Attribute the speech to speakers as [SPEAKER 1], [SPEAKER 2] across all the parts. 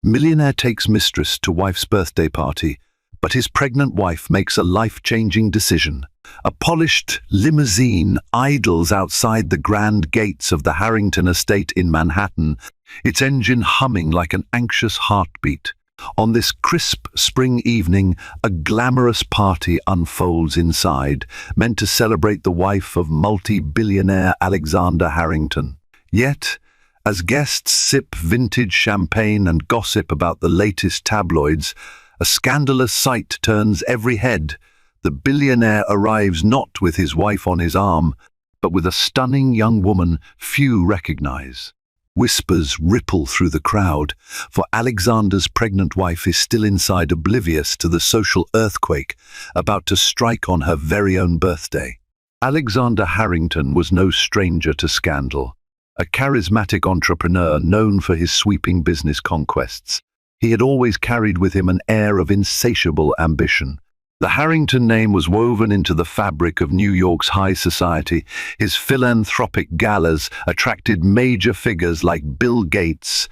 [SPEAKER 1] Millionaire takes Mistress to wife's birthday party, but his pregnant wife makes a life-changing decision. A polished limousine idles outside the grand gates of the Harrington estate in Manhattan, its engine humming like an anxious heartbeat. On this crisp spring evening, a glamorous party unfolds inside, meant to celebrate the wife of multi-billionaire Alexander Harrington. Yet, as guests sip vintage champagne and gossip about the latest tabloids, a scandalous sight turns every head. The billionaire arrives not with his wife on his arm, but with a stunning young woman few recognize. Whispers ripple through the crowd, for Alexander's pregnant wife is still inside, oblivious to the social earthquake about to strike on her very own birthday. Alexander Harrington was no stranger to scandal. A charismatic entrepreneur known for his sweeping business conquests, he had always carried with him an air of insatiable ambition. The Harrington name was woven into the fabric of New York's high society. His philanthropic galas attracted major figures like Bill Gates,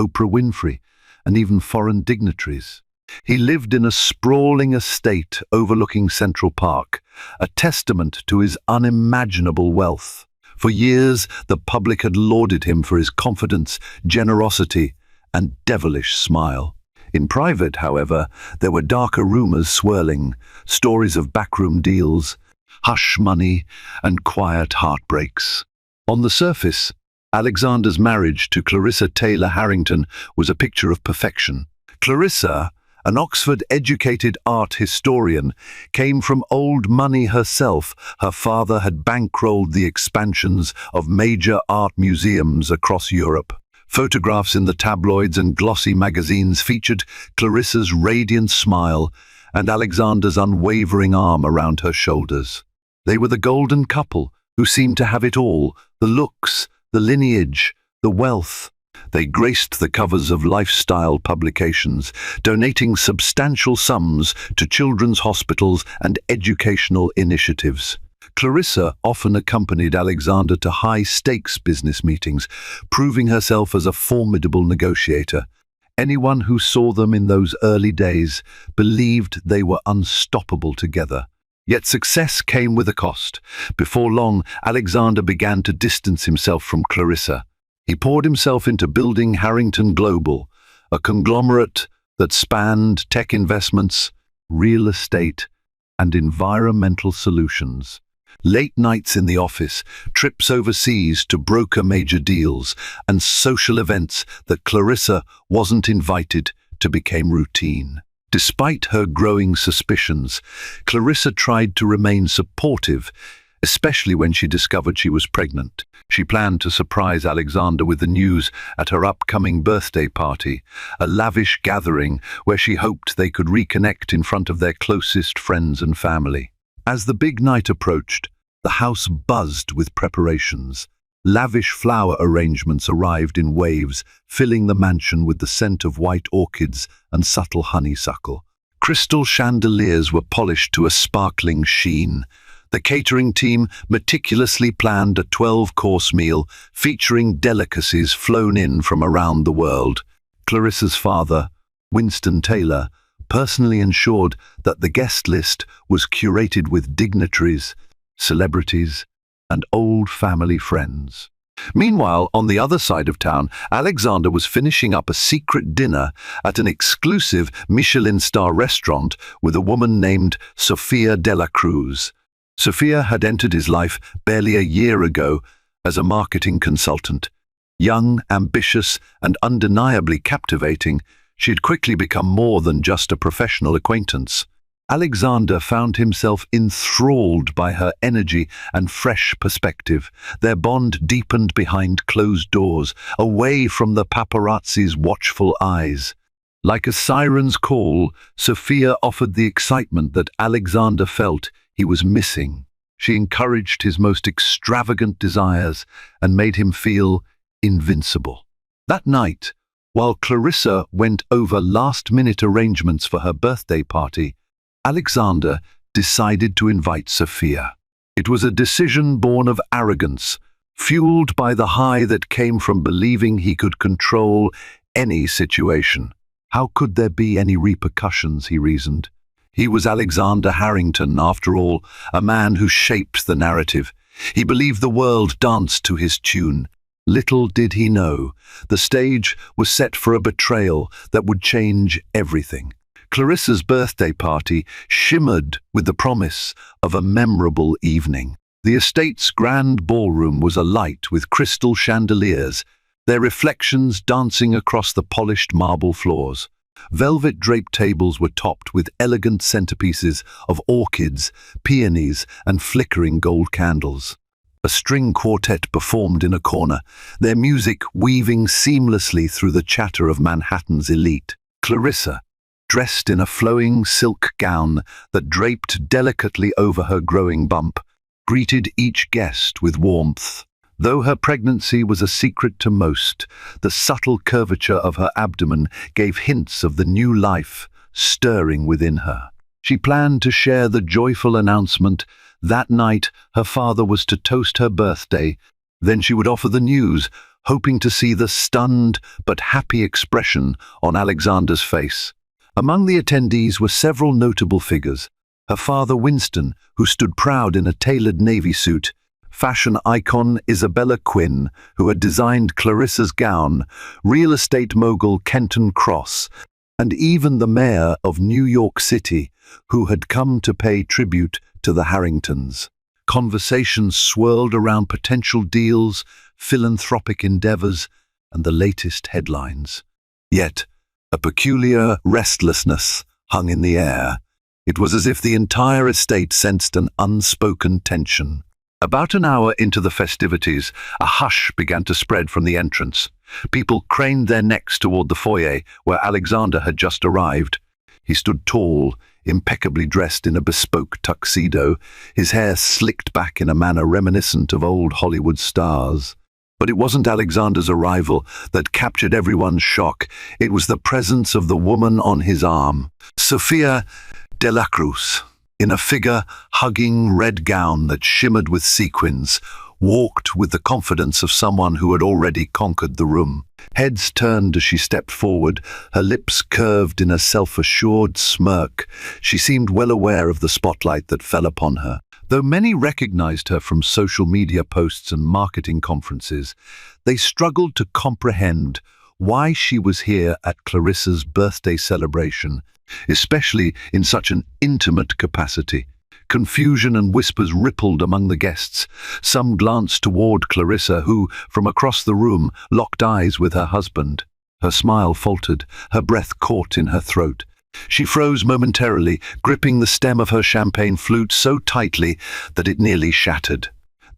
[SPEAKER 1] Oprah Winfrey, and even foreign dignitaries. He lived in a sprawling estate overlooking Central Park, a testament to his unimaginable wealth. For years, the public had lauded him for his confidence, generosity, and devilish smile. In private, however, there were darker rumors swirling, stories of backroom deals, hush money, and quiet heartbreaks. On the surface, Alexander's marriage to Clarissa Taylor Harrington was a picture of perfection. Clarissa, an Oxford-educated art historian, came from old money herself. Her father had bankrolled the expansions of major art museums across Europe. Photographs in the tabloids and glossy magazines featured Clarissa's radiant smile and Alexander's unwavering arm around her shoulders. They were the golden couple who seemed to have it all: the looks, the lineage, the wealth. They graced the covers of lifestyle publications, donating substantial sums to children's hospitals and educational initiatives. Clarissa often accompanied Alexander to high-stakes business meetings, proving herself as a formidable negotiator. Anyone who saw them in those early days believed they were unstoppable together. Yet success came with a cost. Before long, Alexander began to distance himself from Clarissa. He poured himself into building Harrington Global, a conglomerate that spanned tech investments, real estate, and environmental solutions. Late nights in the office, trips overseas to broker major deals, and social events that Clarissa wasn't invited to became routine. Despite her growing suspicions, Clarissa tried to remain supportive, especially when she discovered she was pregnant. She planned to surprise Alexander with the news at her upcoming birthday party, a lavish gathering where she hoped they could reconnect in front of their closest friends and family. As the big night approached, the house buzzed with preparations. Lavish flower arrangements arrived in waves, filling the mansion with the scent of white orchids and subtle honeysuckle. Crystal chandeliers were polished to a sparkling sheen. The catering team meticulously planned a 12-course meal featuring delicacies flown in from around the world. Clarissa's father, Winston Taylor, personally ensured that the guest list was curated with dignitaries, celebrities, and old family friends. Meanwhile, on the other side of town, Alexander was finishing up a secret dinner at an exclusive Michelin star restaurant with a woman named Sophia de la Cruz. Sophia had entered his life barely a year ago as a marketing consultant. Young, ambitious, and undeniably captivating, she had quickly become more than just a professional acquaintance. Alexander found himself enthralled by her energy and fresh perspective. Their bond deepened behind closed doors, away from the paparazzi's watchful eyes. Like a siren's call, Sophia offered the excitement that Alexander felt he was missing. She encouraged his most extravagant desires and made him feel invincible. That night, while Clarissa went over last-minute arrangements for her birthday party, Alexander decided to invite Sophia. It was a decision born of arrogance, fueled by the high that came from believing he could control any situation. How could there be any repercussions, he reasoned. He was Alexander Harrington, after all, a man who shaped the narrative. He believed the world danced to his tune. Little did he know, the stage was set for a betrayal that would change everything. Clarissa's birthday party shimmered with the promise of a memorable evening. The estate's grand ballroom was alight with crystal chandeliers, their reflections dancing across the polished marble floors. Velvet-draped tables were topped with elegant centerpieces of orchids, peonies, and flickering gold candles. A string quartet performed in a corner, their music weaving seamlessly through the chatter of Manhattan's elite. Clarissa, dressed in a flowing silk gown that draped delicately over her growing bump, greeted each guest with warmth. Though her pregnancy was a secret to most, the subtle curvature of her abdomen gave hints of the new life stirring within her. She planned to share the joyful announcement. That night, her father was to toast her birthday. Then she would offer the news, hoping to see the stunned but happy expression on Alexander's face. Among the attendees were several notable figures. Her father, Winston, who stood proud in a tailored navy suit, fashion icon Isabella Quinn, who had designed Clarissa's gown, real estate mogul Kenton Cross, and even the mayor of New York City, who had come to pay tribute to the Harringtons. Conversations swirled around potential deals, philanthropic endeavors, and the latest headlines. Yet, a peculiar restlessness hung in the air. It was as if the entire estate sensed an unspoken tension. About an hour into the festivities, a hush began to spread from the entrance. People craned their necks toward the foyer where Alexander had just arrived. He stood tall, impeccably dressed in a bespoke tuxedo, his hair slicked back in a manner reminiscent of old Hollywood stars. But it wasn't Alexander's arrival that captured everyone's shock. It was the presence of the woman on his arm, Sophia de la Cruz, in a figure-hugging red gown that shimmered with sequins, walked with the confidence of someone who had already conquered the room. Heads turned as she stepped forward, her lips curved in a self-assured smirk. She seemed well aware of the spotlight that fell upon her. Though many recognized her from social media posts and marketing conferences, they struggled to comprehend why she was here at Clarissa's birthday celebration, especially in such an intimate capacity. Confusion and whispers rippled among the guests. Some glanced toward Clarissa, who, from across the room, locked eyes with her husband. Her smile faltered, her breath caught in her throat. She froze momentarily, gripping the stem of her champagne flute so tightly that it nearly shattered.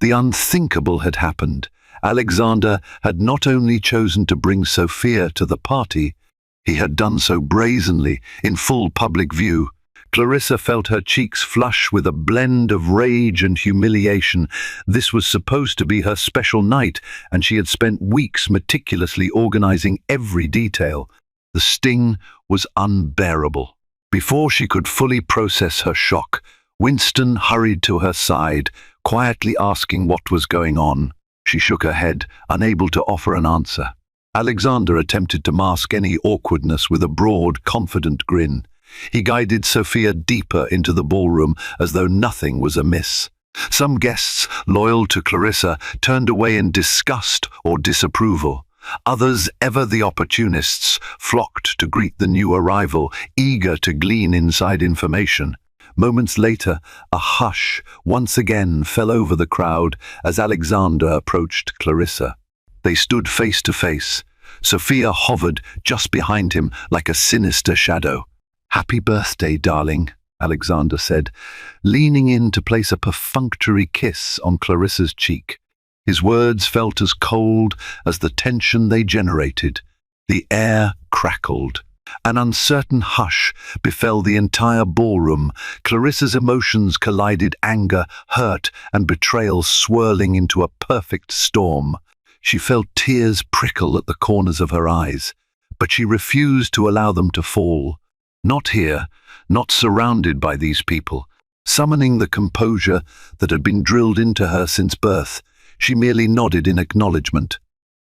[SPEAKER 1] The unthinkable had happened. Alexander had not only chosen to bring Sophia to the party, he had done so brazenly, in full public view. Clarissa felt her cheeks flush with a blend of rage and humiliation. This was supposed to be her special night, and she had spent weeks meticulously organizing every detail. The sting was unbearable. Before she could fully process her shock, Winston hurried to her side, quietly asking what was going on. She shook her head, unable to offer an answer. Alexander attempted to mask any awkwardness with a broad, confident grin. He guided Sophia deeper into the ballroom as though nothing was amiss. Some guests, loyal to Clarissa, turned away in disgust or disapproval. Others, ever the opportunists, flocked to greet the new arrival, eager to glean inside information. Moments later, a hush once again fell over the crowd as Alexander approached Clarissa. They stood face to face. Sophia hovered just behind him like a sinister shadow. "Happy birthday, darling," Alexander said, leaning in to place a perfunctory kiss on Clarissa's cheek. His words felt as cold as the tension they generated. The air crackled. An uncertain hush befell the entire ballroom. Clarissa's emotions collided, anger, hurt, and betrayal swirling into a perfect storm. She felt tears prickle at the corners of her eyes, but she refused to allow them to fall. Not here, not surrounded by these people. Summoning the composure that had been drilled into her since birth, she merely nodded in acknowledgement.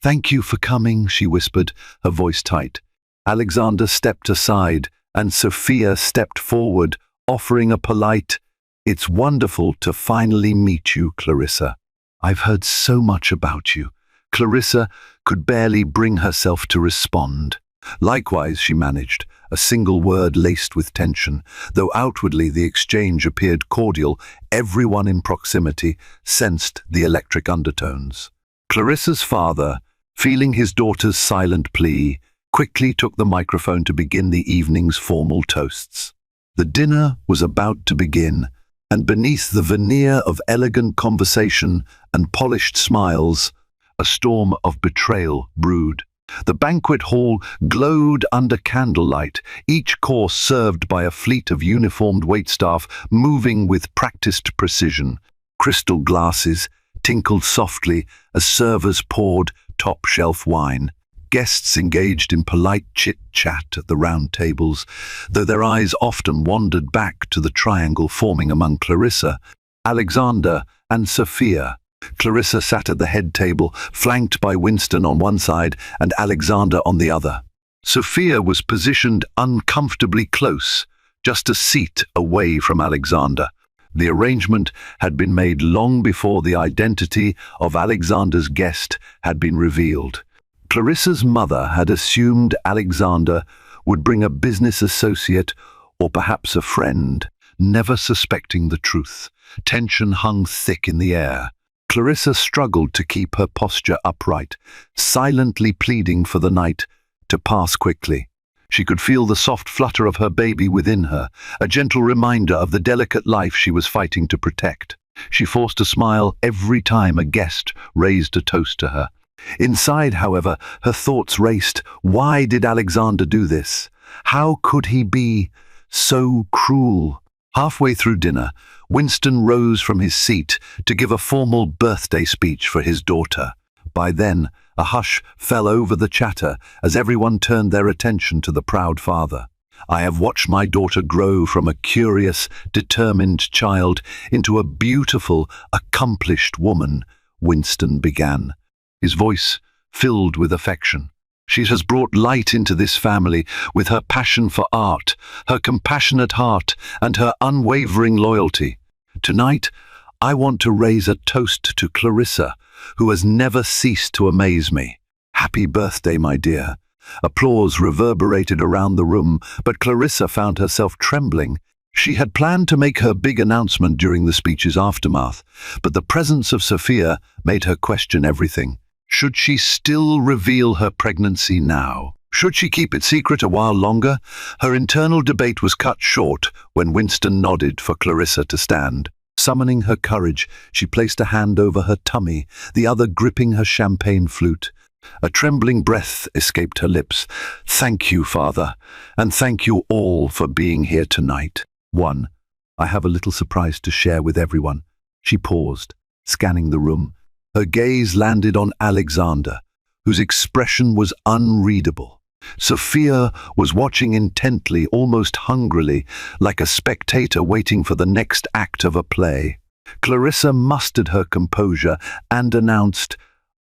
[SPEAKER 1] "Thank you for coming," she whispered, her voice tight. Alexander stepped aside, and Sophia stepped forward, offering a polite, "It's wonderful to finally meet you, Clarissa. I've heard so much about you." Clarissa could barely bring herself to respond. "Likewise," she managed, a single word laced with tension. Though outwardly the exchange appeared cordial, everyone in proximity sensed the electric undertones. Clarissa's father, feeling his daughter's silent plea, quickly took the microphone to begin the evening's formal toasts. The dinner was about to begin, and beneath the veneer of elegant conversation and polished smiles, a storm of betrayal brewed. The banquet hall glowed under candlelight, each course served by a fleet of uniformed waitstaff moving with practiced precision. Crystal glasses tinkled softly as servers poured top-shelf wine. Guests engaged in polite chit-chat at the round tables, though their eyes often wandered back to the triangle forming among Clarissa, Alexander, and Sophia. Clarissa sat at the head table, flanked by Winston on one side and Alexander on the other. Sophia was positioned uncomfortably close, just a seat away from Alexander. The arrangement had been made long before the identity of Alexander's guest had been revealed. Clarissa's mother had assumed Alexander would bring a business associate or perhaps a friend, never suspecting the truth. Tension hung thick in the air. Clarissa struggled to keep her posture upright, silently pleading for the night to pass quickly. She could feel the soft flutter of her baby within her, a gentle reminder of the delicate life she was fighting to protect. She forced a smile every time a guest raised a toast to her. Inside, however, her thoughts raced. Why did Alexander do this? How could he be so cruel? Halfway through dinner, Winston rose from his seat to give a formal birthday speech for his daughter. By then, a hush fell over the chatter as everyone turned their attention to the proud father. "I have watched my daughter grow from a curious, determined child into a beautiful, accomplished woman," Winston began, his voice filled with affection. "She has brought light into this family with her passion for art, her compassionate heart, and her unwavering loyalty. Tonight, I want to raise a toast to Clarissa, who has never ceased to amaze me. Happy birthday, my dear." Applause reverberated around the room, but Clarissa found herself trembling. She had planned to make her big announcement during the speech's aftermath, but the presence of Sophia made her question everything. Should she still reveal her pregnancy now? Should she keep it secret a while longer? Her internal debate was cut short when Winston nodded for Clarissa to stand. Summoning her courage, she placed a hand over her tummy, the other gripping her champagne flute. A trembling breath escaped her lips. "Thank you, Father, and thank you all for being here tonight. 1. I have a little surprise to share with everyone." She paused, scanning the room. Her gaze landed on Alexander, whose expression was unreadable. Sophia was watching intently, almost hungrily, like a spectator waiting for the next act of a play. Clarissa mustered her composure and announced,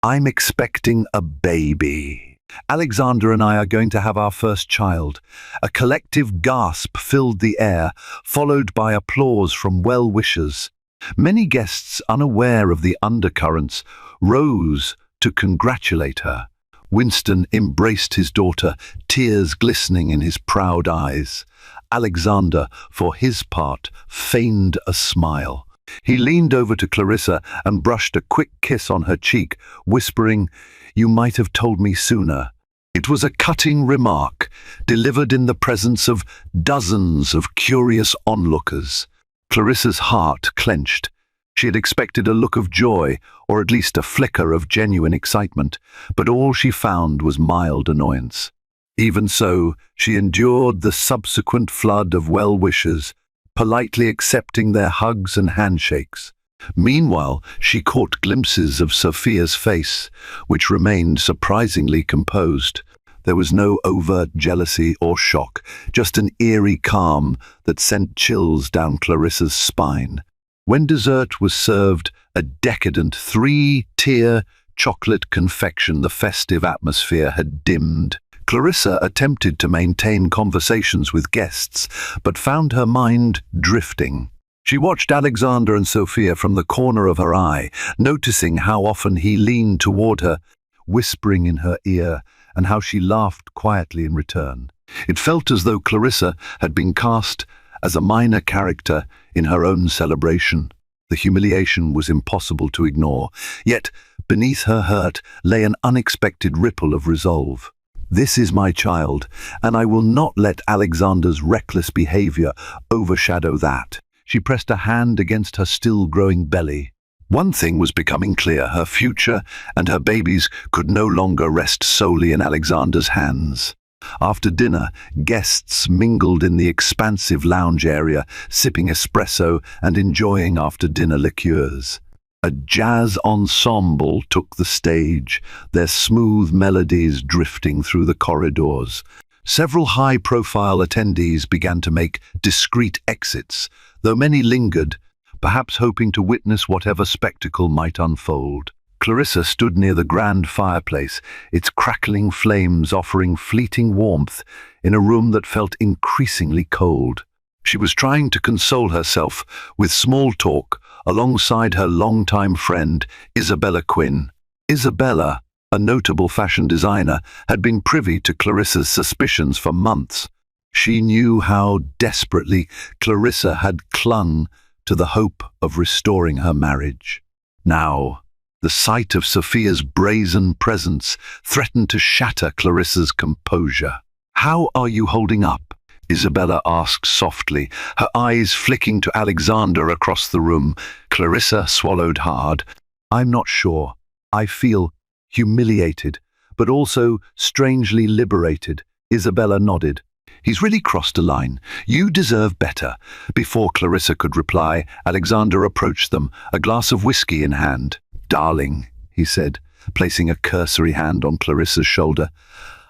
[SPEAKER 1] "I'm expecting a baby. Alexander and I are going to have our first child." A collective gasp filled the air, followed by applause from well-wishers. Many guests, unaware of the undercurrents, rose to congratulate her. Winston embraced his daughter, tears glistening in his proud eyes. Alexander, for his part, feigned a smile. He leaned over to Clarissa and brushed a quick kiss on her cheek, whispering, "You might have told me sooner." It was a cutting remark, delivered in the presence of dozens of curious onlookers. Clarissa's heart clenched. She had expected a look of joy, or at least a flicker of genuine excitement, but all she found was mild annoyance. Even so, she endured the subsequent flood of well-wishers, politely accepting their hugs and handshakes. Meanwhile, she caught glimpses of Sophia's face, which remained surprisingly composed. There was no overt jealousy or shock, just an eerie calm that sent chills down Clarissa's spine. When dessert was served, a decadent 3-tier chocolate confection, the festive atmosphere had dimmed. Clarissa attempted to maintain conversations with guests, but found her mind drifting. She watched Alexander and Sophia from the corner of her eye, noticing how often he leaned toward her, whispering in her ear, and how she laughed quietly in return. It felt as though Clarissa had been cast as a minor character in her own celebration. The humiliation was impossible to ignore, yet beneath her hurt lay an unexpected ripple of resolve. This is my child, and I will not let Alexander's reckless behavior overshadow that. She pressed a hand against her still-growing belly. One thing was becoming clear: her future and her babies could no longer rest solely in Alexander's hands. After dinner, guests mingled in the expansive lounge area, sipping espresso and enjoying after-dinner liqueurs. A jazz ensemble took the stage, their smooth melodies drifting through the corridors. Several high-profile attendees began to make discreet exits, though many lingered, perhaps hoping to witness whatever spectacle might unfold. Clarissa stood near the grand fireplace, its crackling flames offering fleeting warmth in a room that felt increasingly cold. She was trying to console herself with small talk alongside her longtime friend, Isabella Quinn. Isabella, a notable fashion designer, had been privy to Clarissa's suspicions for months. She knew how desperately Clarissa had clung to the hope of restoring her marriage. Now, the sight of Sophia's brazen presence threatened to shatter Clarissa's composure. "How are you holding up?" Isabella asked softly, her eyes flicking to Alexander across the room. Clarissa swallowed hard. "I'm not sure. I feel humiliated, but also strangely liberated." Isabella nodded. "He's really crossed a line. You deserve better." Before Clarissa could reply, Alexander approached them, a glass of whiskey in hand. "Darling," he said, placing a cursory hand on Clarissa's shoulder,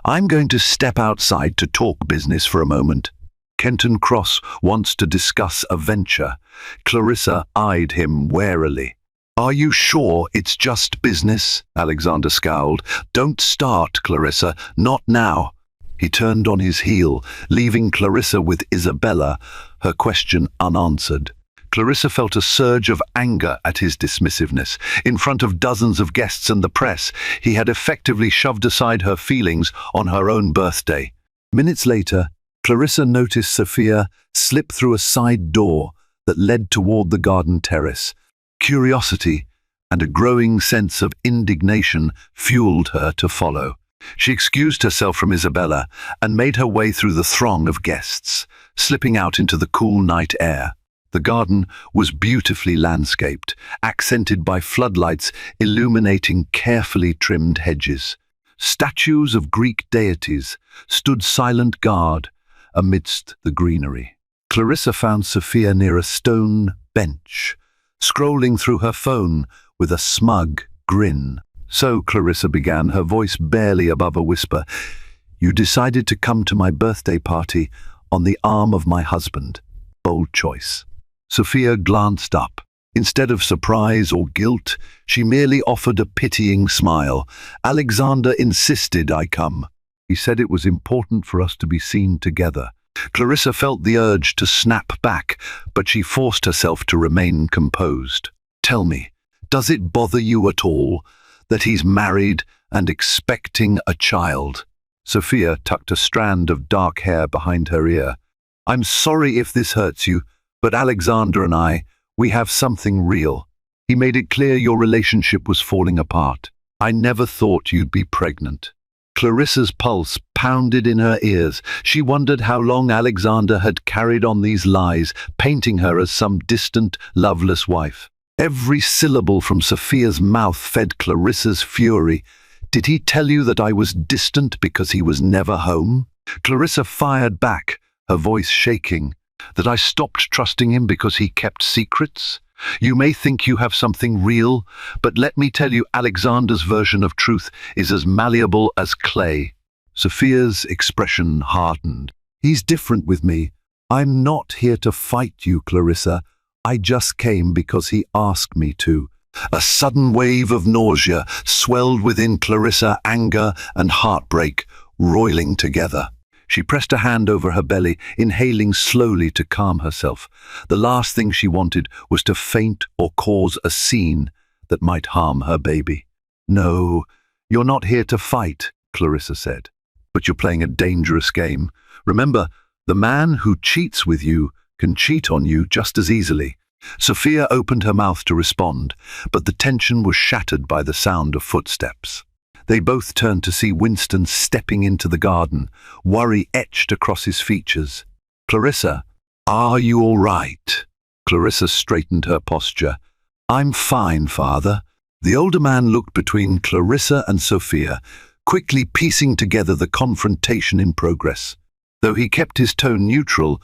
[SPEAKER 1] "I'm going to step outside to talk business for a moment. Kenton Cross wants to discuss a venture." Clarissa eyed him warily. "Are you sure it's just business?" Alexander scowled. "Don't start, Clarissa. Not now." He turned on his heel, leaving Clarissa with Isabella, her question unanswered. Clarissa felt a surge of anger at his dismissiveness. In front of dozens of guests and the press, he had effectively shoved aside her feelings on her own birthday. Minutes later, Clarissa noticed Sophia slip through a side door that led toward the garden terrace. Curiosity and a growing sense of indignation fueled her to follow. She excused herself from Isabella and made her way through the throng of guests, slipping out into the cool night air. The garden was beautifully landscaped, accented by floodlights illuminating carefully trimmed hedges. Statues of Greek deities stood silent guard amidst the greenery. Clarissa found Sophia near a stone bench, scrolling through her phone with a smug grin. "So," Clarissa began, her voice barely above a whisper, "you decided to come to my birthday party on the arm of my husband. Bold choice." Sophia glanced up. Instead of surprise or guilt, she merely offered a pitying smile. "Alexander insisted I come. He said it was important for us to be seen together." Clarissa felt the urge to snap back, but she forced herself to remain composed. "Tell me, does it bother you at all that he's married and expecting a child?" Sophia tucked a strand of dark hair behind her ear. "I'm sorry if this hurts you, but Alexander and I, we have something real. He made it clear your relationship was falling apart. I never thought you'd be pregnant." Clarissa's pulse pounded in her ears. She wondered how long Alexander had carried on these lies, painting her as some distant, loveless wife. Every syllable from Sophia's mouth fed Clarissa's fury. "Did he tell you that I was distant because he was never home?" Clarissa fired back, her voice shaking. "That I stopped trusting him because he kept secrets? You may think you have something real, but let me tell you, Alexander's version of truth is as malleable as clay." Sophia's expression hardened. "He's different with me. I'm not here to fight you, Clarissa. I just came because he asked me to." A sudden wave of nausea swelled within Clarissa, anger and heartbreak roiling together. She pressed a hand over her belly, inhaling slowly to calm herself. The last thing she wanted was to faint or cause a scene that might harm her baby. "No, you're not here to fight," Clarissa said. "But you're playing a dangerous game. Remember, the man who cheats with you can cheat on you just as easily." Sophia opened her mouth to respond, but the tension was shattered by the sound of footsteps. They both turned to see Winston stepping into the garden, worry etched across his features. "Clarissa, are you all right?" Clarissa straightened her posture. "I'm fine, Father." The older man looked between Clarissa and Sophia, quickly piecing together the confrontation in progress. Though he kept his tone neutral,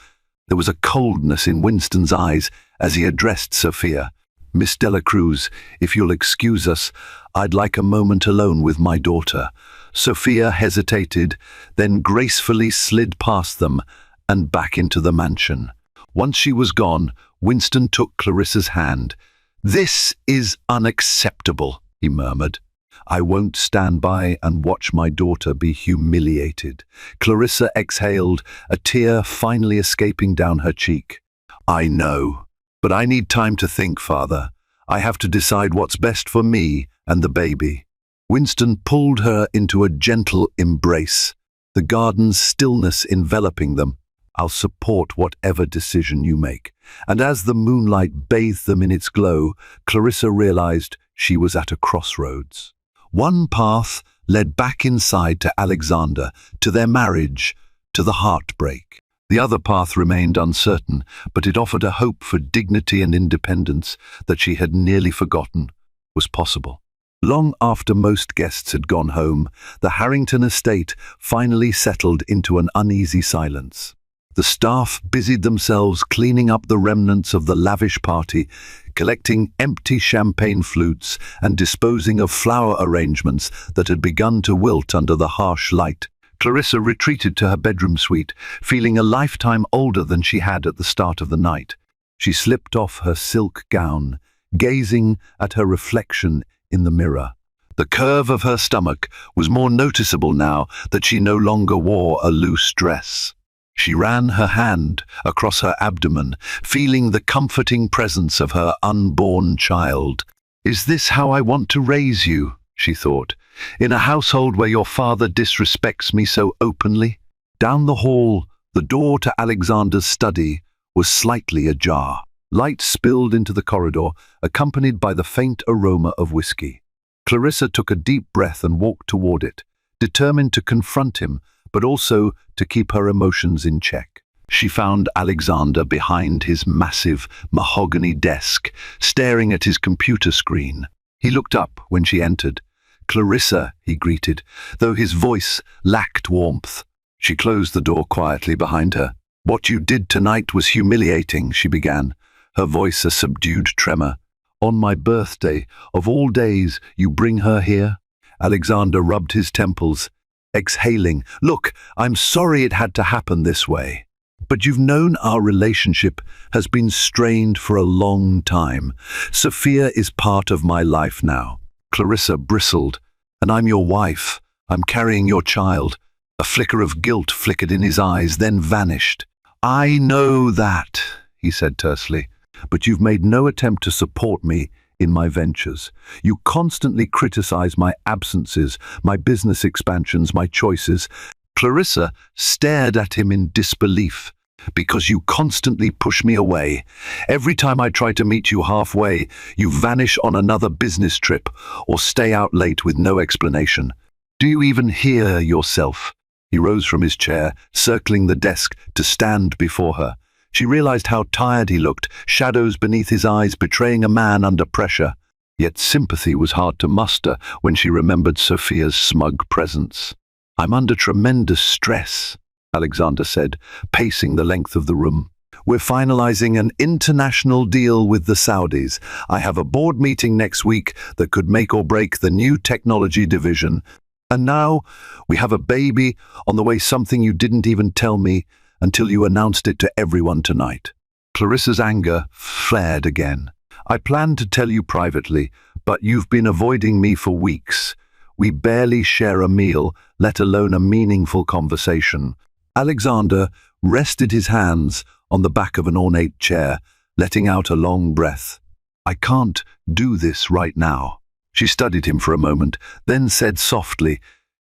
[SPEAKER 1] there was a coldness in Winston's eyes as he addressed Sophia. "Miss Dela Cruz, if you'll excuse us, I'd like a moment alone with my daughter." Sophia hesitated, then gracefully slid past them and back into the mansion. Once she was gone, Winston took Clarissa's hand. "This is unacceptable," he murmured. "I won't stand by and watch my daughter be humiliated." Clarissa exhaled, a tear finally escaping down her cheek. "I know, but I need time to think, Father. I have to decide what's best for me and the baby." Winston pulled her into a gentle embrace, the garden's stillness enveloping them. "I'll support whatever decision you make." And as the moonlight bathed them in its glow, Clarissa realized she was at a crossroads. One path led back inside to Alexander, to their marriage, to the heartbreak. The other path remained uncertain, but it offered a hope for dignity and independence that she had nearly forgotten was possible. Long after most guests had gone home, the Harrington estate finally settled into an uneasy silence. The staff busied themselves cleaning up the remnants of the lavish party, collecting empty champagne flutes and disposing of flower arrangements that had begun to wilt under the harsh light. Clarissa retreated to her bedroom suite, feeling a lifetime older than she had at the start of the night. She slipped off her silk gown, gazing at her reflection in the mirror. The curve of her stomach was more noticeable now that she no longer wore a loose dress. She ran her hand across her abdomen, feeling the comforting presence of her unborn child. "Is this how I want to raise you?" she thought, "in a household where your father disrespects me so openly?" Down the hall, the door to Alexander's study was slightly ajar. Light spilled into the corridor, accompanied by the faint aroma of whiskey. Clarissa took a deep breath and walked toward it, determined to confront him, but also to keep her emotions in check. She found Alexander behind his massive mahogany desk, staring at his computer screen. He looked up when she entered. "Clarissa," he greeted, though his voice lacked warmth. She closed the door quietly behind her. "What you did tonight was humiliating," she began, her voice a subdued tremor. "On my birthday, of all days, you bring her here?" Alexander rubbed his temples, exhaling. "Look, I'm sorry it had to happen this way. But you've known our relationship has been strained for a long time. Sophia is part of my life now." Clarissa bristled. "And I'm your wife. I'm carrying your child." A flicker of guilt flickered in his eyes, then vanished. "I know that," he said tersely, "but you've made no attempt to support me in my ventures. You constantly criticize my absences, my business expansions, my choices." Clarissa stared at him in disbelief. "Because you constantly push me away. Every time I try to meet you halfway, you vanish on another business trip or stay out late with no explanation. Do you even hear yourself?" He rose from his chair, circling the desk to stand before her. She realized how tired he looked, shadows beneath his eyes betraying a man under pressure. Yet sympathy was hard to muster when she remembered Sophia's smug presence. "I'm under tremendous stress," Alexander said, pacing the length of the room. "We're finalizing an international deal with the Saudis. I have a board meeting next week that could make or break the new technology division. And now we have a baby on the way, something you didn't even tell me until you announced it to everyone tonight." Clarissa's anger flared again. I planned to tell you privately, but you've been avoiding me for weeks. We barely share a meal, let alone a meaningful conversation. Alexander rested his hands on the back of an ornate chair, letting out a long breath. I can't do this right now. She studied him for a moment, then said softly,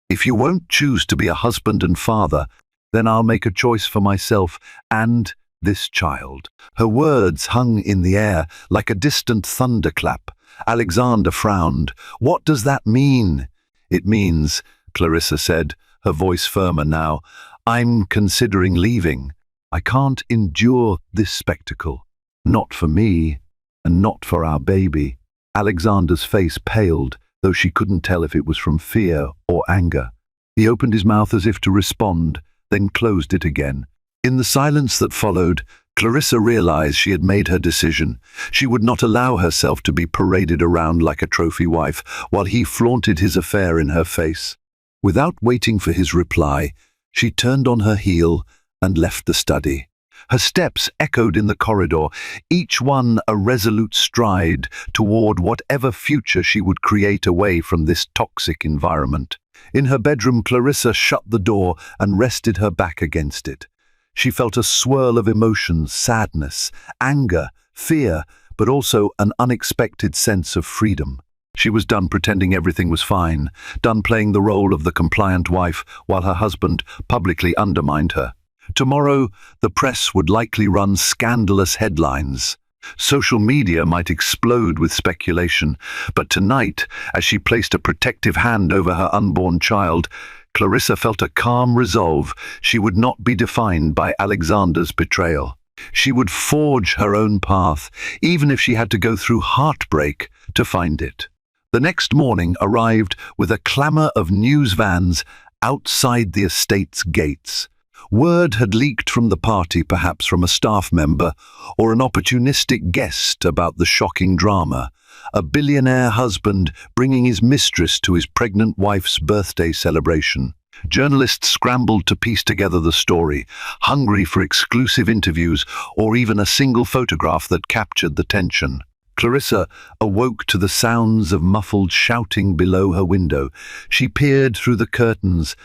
[SPEAKER 1] if you won't choose to be a husband and father, then I'll make a choice for myself and this child. Her words hung in the air like a distant thunderclap. Alexander frowned. What does that mean? It means, Clarissa said, her voice firmer now, I'm considering leaving. I can't endure this spectacle. Not for me, and not for our baby. Alexander's face paled, though she couldn't tell if it was from fear or anger. He opened his mouth as if to respond, then closed it again. In the silence that followed, Clarissa realized she had made her decision. She would not allow herself to be paraded around like a trophy wife while he flaunted his affair in her face. Without waiting for his reply, she turned on her heel and left the study. Her steps echoed in the corridor, each one a resolute stride toward whatever future she would create away from this toxic environment. In her bedroom, Clarissa shut the door and rested her back against it. She felt a swirl of emotions, sadness, anger, fear, but also an unexpected sense of freedom. She was done pretending everything was fine, done playing the role of the compliant wife while her husband publicly undermined her. Tomorrow, the press would likely run scandalous headlines. Social media might explode with speculation, but tonight, as she placed a protective hand over her unborn child, Clarissa felt a calm resolve. She would not be defined by Alexander's betrayal. She would forge her own path, even if she had to go through heartbreak to find it. The next morning arrived with a clamor of news vans outside the estate's gates. Word had leaked from the party, perhaps from a staff member or an opportunistic guest, about the shocking drama. A billionaire husband bringing his mistress to his pregnant wife's birthday celebration. Journalists scrambled to piece together the story, hungry for exclusive interviews or even a single photograph that captured the tension. Clarissa awoke to the sounds of muffled shouting below her window. She peered through the curtains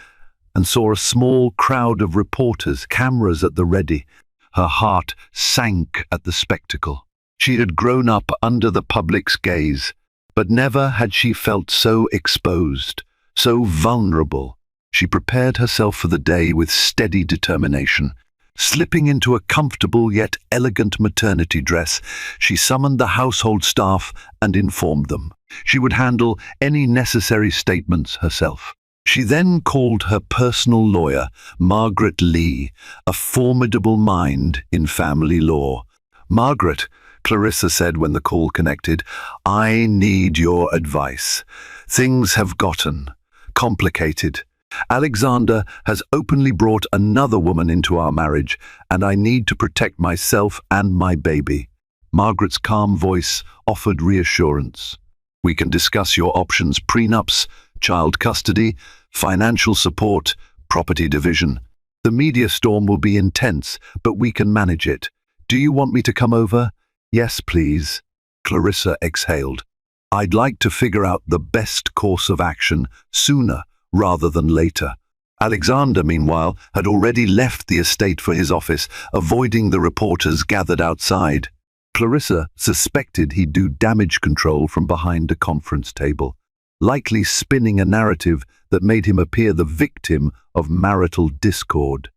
[SPEAKER 1] and saw a small crowd of reporters, cameras at the ready. Her heart sank at the spectacle. She had grown up under the public's gaze, but never had she felt so exposed, so vulnerable. She prepared herself for the day with steady determination. Slipping into a comfortable yet elegant maternity dress, she summoned the household staff and informed them. She would handle any necessary statements herself. She then called her personal lawyer, Margaret Lee, a formidable mind in family law. Margaret, Clarissa said when the call connected, I need your advice. Things have gotten complicated. Alexander has openly brought another woman into our marriage, and I need to protect myself and my baby. Margaret's calm voice offered reassurance. We can discuss your options: prenups, child custody, financial support, property division. The media storm will be intense, but we can manage it. Do you want me to come over? Yes, please. Clarissa exhaled. I'd like to figure out the best course of action sooner rather than later. Alexander, meanwhile, had already left the estate for his office, avoiding the reporters gathered outside. Clarissa suspected he'd do damage control from behind a conference table, likely spinning a narrative that made him appear the victim of marital discord.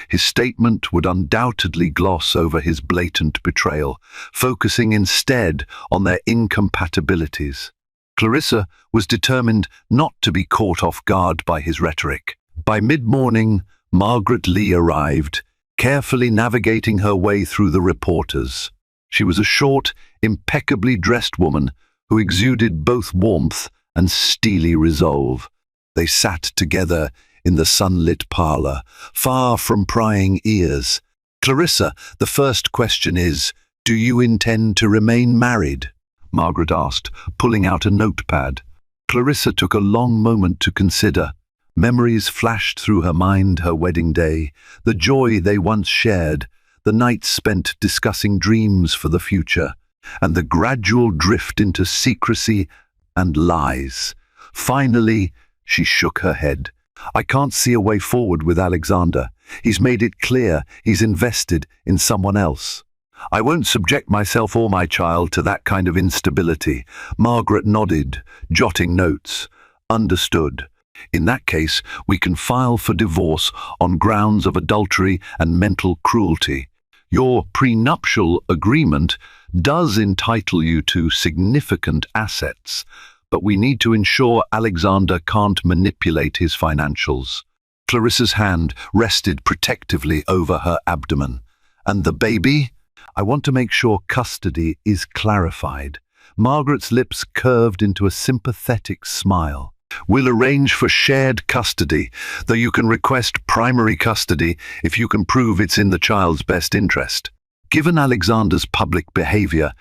[SPEAKER 1] His statement would undoubtedly gloss over his blatant betrayal, focusing instead on their incompatibilities. Clarissa was determined not to be caught off guard by his rhetoric. By mid-morning, Margaret Lee arrived, carefully navigating her way through the reporters. She was a short, impeccably dressed woman who exuded both warmth and steely resolve. They sat together in the sunlit parlor, far from prying ears. Clarissa, the first question is, do you intend to remain married? Margaret asked, pulling out a notepad. Clarissa took a long moment to consider. Memories flashed through her mind: her wedding day, the joy they once shared, the nights spent discussing dreams for the future. and the gradual drift into secrecy and lies. Finally, she shook her head. I can't see a way forward with Alexander. He's made it clear he's invested in someone else. I won't subject myself or my child to that kind of instability. Margaret nodded, jotting notes. Understood. In that case, we can file for divorce on grounds of adultery and mental cruelty. Your prenuptial agreement does entitle you to significant assets, but we need to ensure Alexander can't manipulate his financials. Clarissa's hand rested protectively over her abdomen. And the baby? I want to make sure custody is clarified. Margaret's lips curved into a sympathetic smile. We'll arrange for shared custody, though you can request primary custody if you can prove it's in the child's best interest. Given Alexander's public behavior,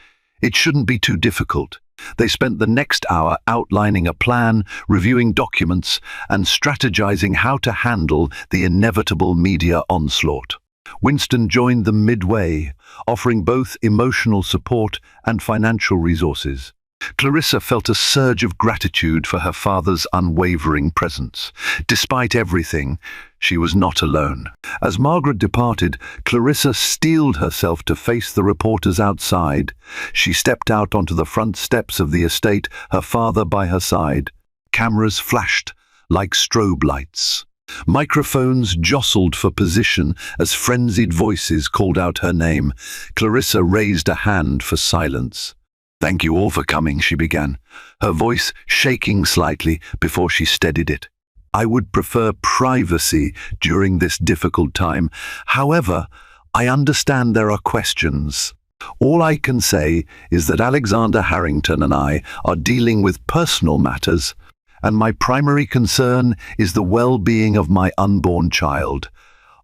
[SPEAKER 1] it shouldn't be too difficult. They spent the next hour outlining a plan, reviewing documents, and strategizing how to handle the inevitable media onslaught. Winston joined them midway, offering both emotional support and financial resources. Clarissa felt a surge of gratitude for her father's unwavering presence. Despite everything, she was not alone. As Margaret departed, Clarissa steeled herself to face the reporters outside. She stepped out onto the front steps of the estate, her father by her side. Cameras flashed like strobe lights. Microphones jostled for position as frenzied voices called out her name. Clarissa raised a hand for silence. "Thank you all for coming," she began, her voice shaking slightly before she steadied it. "I would prefer privacy during this difficult time. However, I understand there are questions. All I can say is that Alexander Harrington and I are dealing with personal matters, and my primary concern is the well-being of my unborn child."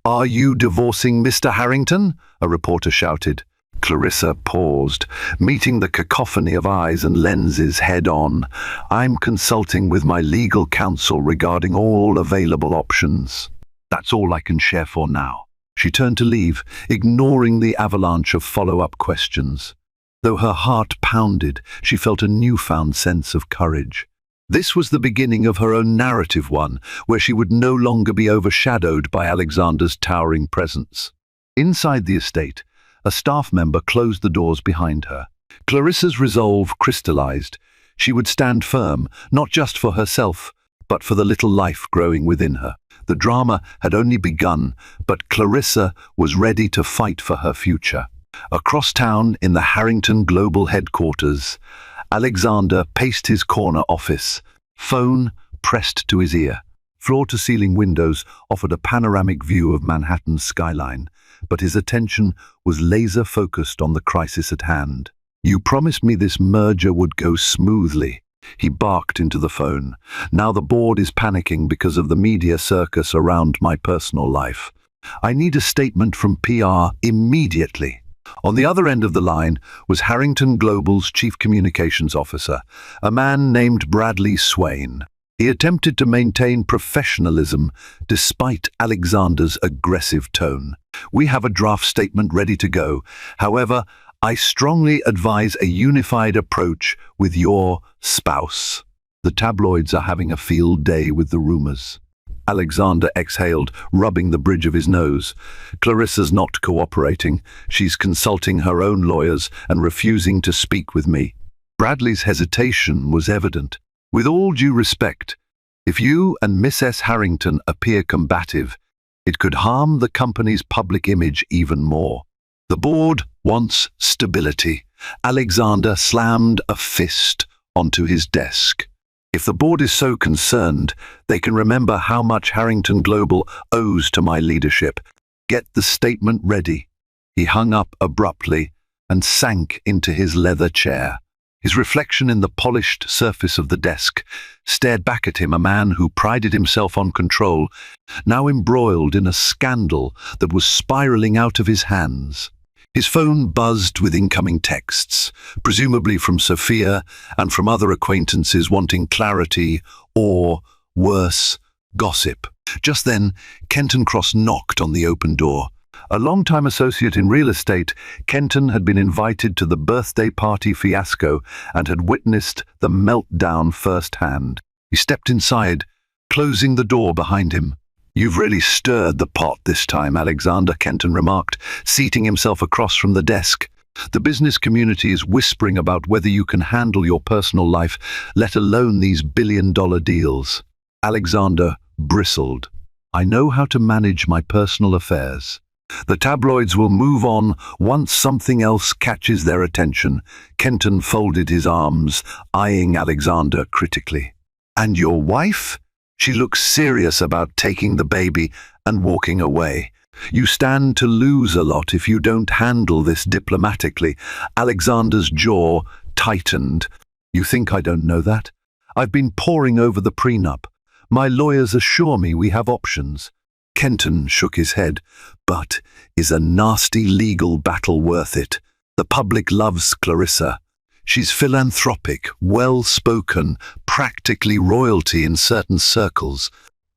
[SPEAKER 1] "Are you divorcing Mr. Harrington?" a reporter shouted. Clarissa paused, meeting the cacophony of eyes and lenses head-on. "I'm consulting with my legal counsel regarding all available options. That's all I can share for now." She turned to leave, ignoring the avalanche of follow-up questions. Though her heart pounded, she felt a newfound sense of courage. This was the beginning of her own narrative one, where she would no longer be overshadowed by Alexander's towering presence. Inside the estate, a staff member closed the doors behind her. Clarissa's resolve crystallized. She would stand firm, not just for herself, but for the little life growing within her. The drama had only begun, but Clarissa was ready to fight for her future. Across town, in the Harrington Global headquarters, Alexander paced his corner office, phone pressed to his ear. Floor-to-ceiling windows offered a panoramic view of Manhattan's skyline, but his attention was laser-focused on the crisis at hand. "You promised me this merger would go smoothly," he barked into the phone. "Now the board is panicking because of the media circus around my personal life. I need a statement from PR immediately." On the other end of the line was Harrington Global's chief communications officer, a man named Bradley Swain. He attempted to maintain professionalism despite Alexander's aggressive tone. "We have a draft statement ready to go. However, I strongly advise a unified approach with your spouse. The tabloids are having a field day with the rumors." Alexander exhaled, rubbing the bridge of his nose. "Clarissa's not cooperating. She's consulting her own lawyers and refusing to speak with me." Bradley's hesitation was evident. "With all due respect, if you and Miss S. Harrington appear combative, it could harm the company's public image even more. The board wants stability." Alexander slammed a fist onto his desk. "If the board is so concerned, they can remember how much Harrington Global owes to my leadership. Get the statement ready." He hung up abruptly and sank into his leather chair. His reflection in the polished surface of the desk stared back at him, a man who prided himself on control, now embroiled in a scandal that was spiraling out of his hands. His phone buzzed with incoming texts, presumably from Sophia and from other acquaintances wanting clarity or, worse, gossip. Just then, Kenton Cross knocked on the open door. A longtime associate in real estate, Kenton had been invited to the birthday party fiasco and had witnessed the meltdown firsthand. He stepped inside, closing the door behind him. "You've really stirred the pot this time, Alexander," Kenton remarked, seating himself across from the desk. "The business community is whispering about whether you can handle your personal life, let alone these billion-dollar deals." Alexander bristled. "I know how to manage my personal affairs. The tabloids will move on once something else catches their attention." Kenton folded his arms, eyeing Alexander critically. "And your wife? She looks serious about taking the baby and walking away. You stand to lose a lot if you don't handle this diplomatically." Alexander's jaw tightened. "You think I don't know that? I've been poring over the prenup. My lawyers assure me we have options." Kenton shook his head. "But is a nasty legal battle worth it? The public loves Clarissa. She's philanthropic, well-spoken, practically royalty in certain circles.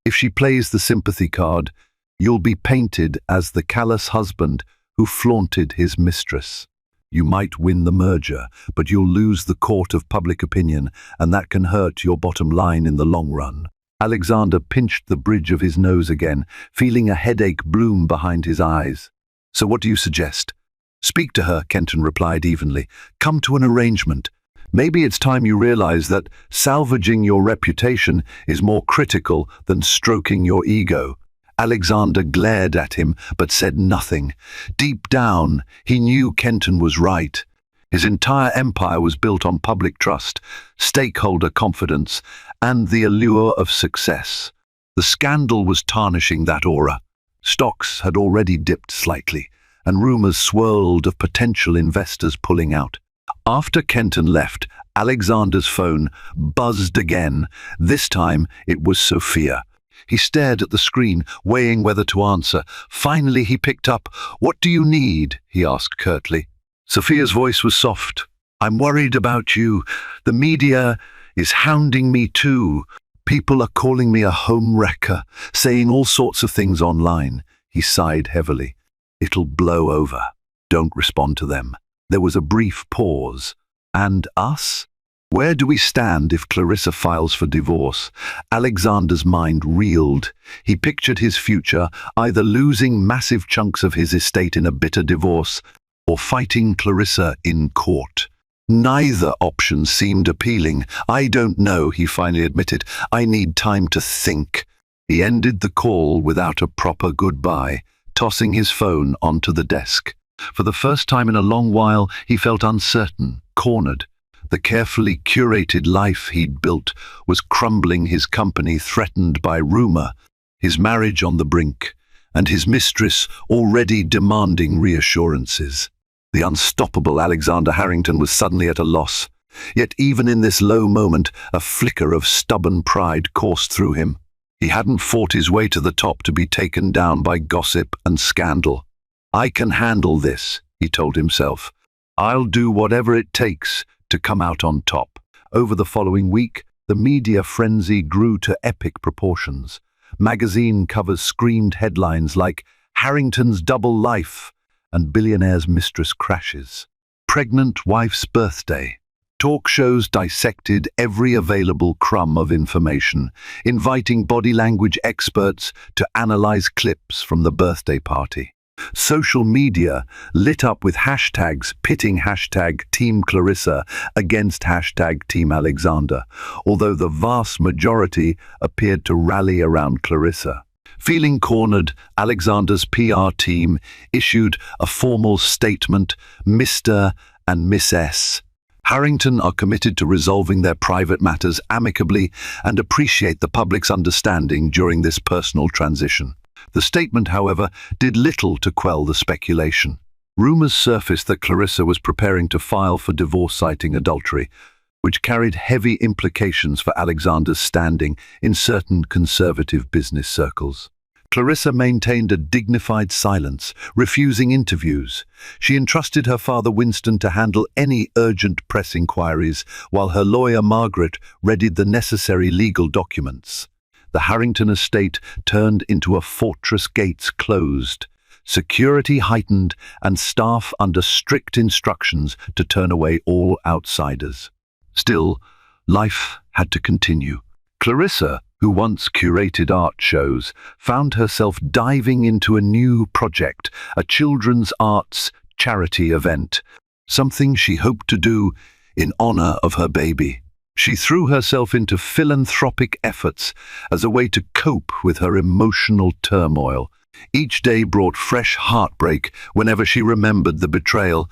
[SPEAKER 1] If she plays the sympathy card, you'll be painted as the callous husband who flaunted his mistress. You might win the merger, but you'll lose the court of public opinion, and that can hurt your bottom line in the long run." Alexander pinched the bridge of his nose again, feeling a headache bloom behind his eyes. "So what do you suggest?" "Speak to her," Kenton replied evenly. "Come to an arrangement. Maybe it's time you realize that salvaging your reputation is more critical than stroking your ego." Alexander glared at him, but said nothing. Deep down, he knew Kenton was right. His entire empire was built on public trust, stakeholder confidence, and the allure of success. The scandal was tarnishing that aura. Stocks had already dipped slightly, and rumors swirled of potential investors pulling out. After Kenton left, Alexander's phone buzzed again. This time it was Sophia. He stared at the screen, weighing whether to answer. Finally he picked up. "What do you need?" he asked curtly. Sophia's voice was soft. "I'm worried about you. The media is hounding me too. People are calling me a home wrecker, saying all sorts of things online." He sighed heavily. "It'll blow over. Don't respond to them." There was a brief pause. "And us? Where do we stand if Clarissa files for divorce?" Alexander's mind reeled. He pictured his future, either losing massive chunks of his estate in a bitter divorce or fighting Clarissa in court. Neither option seemed appealing. "I don't know," he finally admitted. "I need time to think." He ended the call without a proper goodbye, tossing his phone onto the desk. For the first time in a long while, he felt uncertain, cornered. The carefully curated life he'd built was crumbling, his company threatened by rumor, his marriage on the brink, and his mistress already demanding reassurances. The unstoppable Alexander Harrington was suddenly at a loss. Yet even in this low moment, a flicker of stubborn pride coursed through him. He hadn't fought his way to the top to be taken down by gossip and scandal. "I can handle this," he told himself. "I'll do whatever it takes to come out on top." Over the following week, the media frenzy grew to epic proportions. Magazine covers screamed headlines like "Harrington's Double Life" and "Billionaire's Mistress Crashes." "Pregnant Wife's Birthday." Talk shows dissected every available crumb of information, inviting body language experts to analyze clips from the birthday party. Social media lit up with hashtags pitting #Team Clarissa against #Team Alexander, although the vast majority appeared to rally around Clarissa. Feeling cornered, Alexander's PR team issued a formal statement. "Mr. and Miss S. Harrington are committed to resolving their private matters amicably and appreciate the public's understanding during this personal transition." The statement, however, did little to quell the speculation. Rumors surfaced that Clarissa was preparing to file for divorce citing adultery, which carried heavy implications for Alexander's standing in certain conservative business circles. Clarissa maintained a dignified silence, refusing interviews. She entrusted her father Winston to handle any urgent press inquiries, while her lawyer Margaret readied the necessary legal documents. The Harrington estate turned into a fortress, gates closed. security heightened, and staff under strict instructions to turn away all outsiders. Still, life had to continue. Clarissa, who once curated art shows, found herself diving into a new project, a children's arts charity event, something she hoped to do in honor of her baby. She threw herself into philanthropic efforts as a way to cope with her emotional turmoil. Each day brought fresh heartbreak whenever she remembered the betrayal,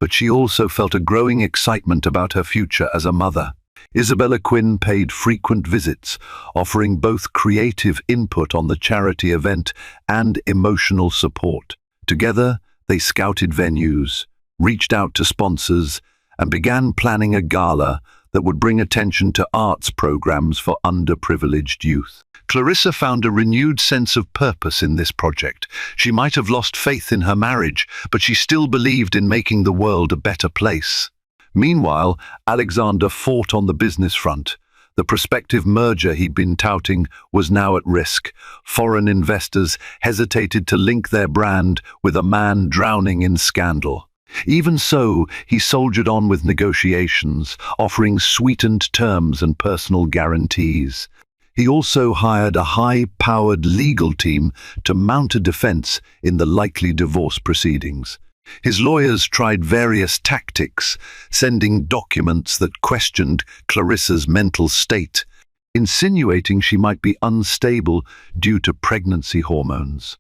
[SPEAKER 1] but she also felt a growing excitement about her future as a mother. Isabella Quinn paid frequent visits, offering both creative input on the charity event and emotional support. Together, they scouted venues, reached out to sponsors, and began planning a gala that would bring attention to arts programs for underprivileged youth. Clarissa found a renewed sense of purpose in this project. She might have lost faith in her marriage, but she still believed in making the world a better place. Meanwhile, Alexander fought on the business front. The prospective merger he'd been touting was now at risk. Foreign investors hesitated to link their brand with a man drowning in scandal. Even so, he soldiered on with negotiations, offering sweetened terms and personal guarantees. He also hired a high-powered legal team to mount a defense in the likely divorce proceedings. His lawyers tried various tactics, sending documents that questioned Clarissa's mental state, insinuating she might be unstable due to pregnancy hormones.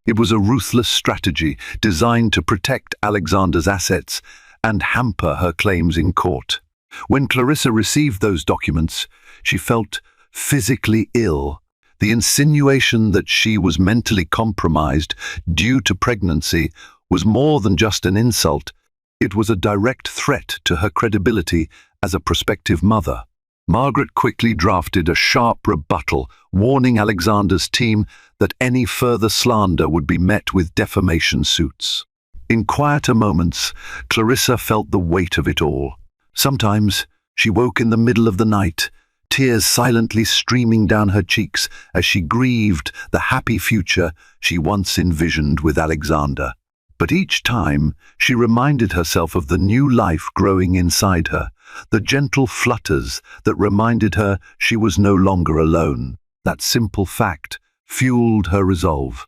[SPEAKER 1] It was a ruthless strategy designed to protect Alexander's assets and hamper her claims in court. When Clarissa received those documents, she felt physically ill. The insinuation that she was mentally compromised due to pregnancy was more than just an insult. It was a direct threat to her credibility as a prospective mother. Margaret quickly drafted a sharp rebuttal, warning Alexander's team that any further slander would be met with defamation suits. In quieter moments, Clarissa felt the weight of it all. Sometimes she woke in the middle of the night, tears silently streaming down her cheeks as she grieved the happy future she once envisioned with Alexander. But each time, she reminded herself of the new life growing inside her, the gentle flutters that reminded her she was no longer alone. That simple fact fueled her resolve.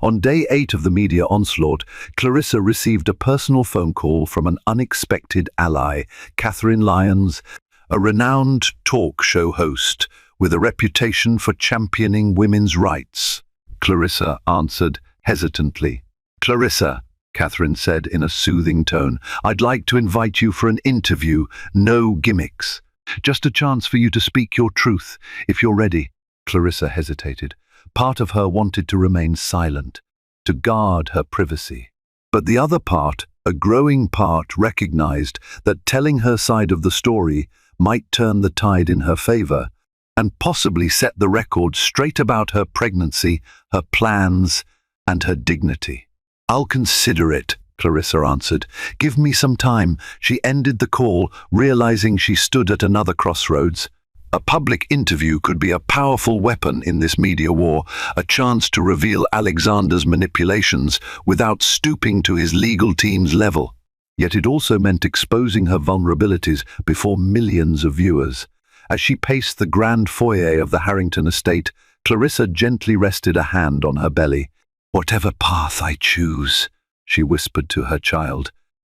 [SPEAKER 1] On day 8 of the media onslaught, Clarissa received a personal phone call from an unexpected ally, Catherine Lyons, a renowned talk show host with a reputation for championing women's rights. Clarissa answered hesitantly. "Clarissa," Catherine said in a soothing tone, "I'd like to invite you for an interview, no gimmicks. Just a chance for you to speak your truth, if you're ready." Clarissa hesitated. Part of her wanted to remain silent, to guard her privacy. But the other part, a growing part, recognized that telling her side of the story might turn the tide in her favor, and possibly set the record straight about her pregnancy, her plans, and her dignity. "I'll consider it," Clarissa answered. "Give me some time." She ended the call, realizing she stood at another crossroads. A public interview could be a powerful weapon in this media war, a chance to reveal Alexander's manipulations without stooping to his legal team's level. Yet it also meant exposing her vulnerabilities before millions of viewers. As she paced the grand foyer of the Harrington estate, Clarissa gently rested a hand on her belly. "Whatever path I choose," she whispered to her child,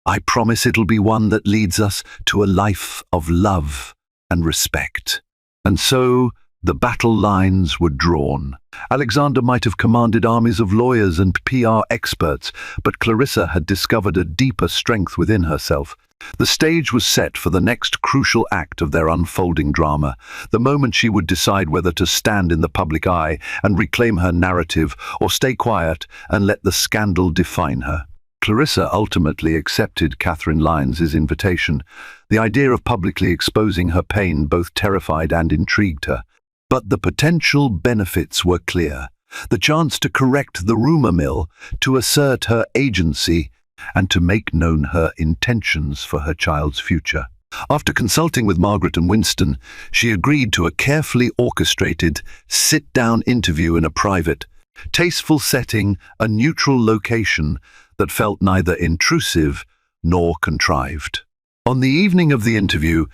[SPEAKER 1] "I promise it'll be one that leads us to a life of love and respect." And so the battle lines were drawn. Alexander might have commanded armies of lawyers and PR experts, but Clarissa had discovered a deeper strength within herself. The stage was set for the next crucial act of their unfolding drama, the moment she would decide whether to stand in the public eye and reclaim her narrative or stay quiet and let the scandal define her. Clarissa ultimately accepted Catherine Lyons' invitation. The idea of publicly exposing her pain both terrified and intrigued her. But the potential benefits were clear. The chance to correct the rumor mill, to assert her agency, and to make known her intentions for her child's future. After consulting with Margaret and Winston, she agreed to a carefully orchestrated, sit-down interview in a private, Tasteful setting, a neutral location that felt neither intrusive nor contrived. On the evening of the interview,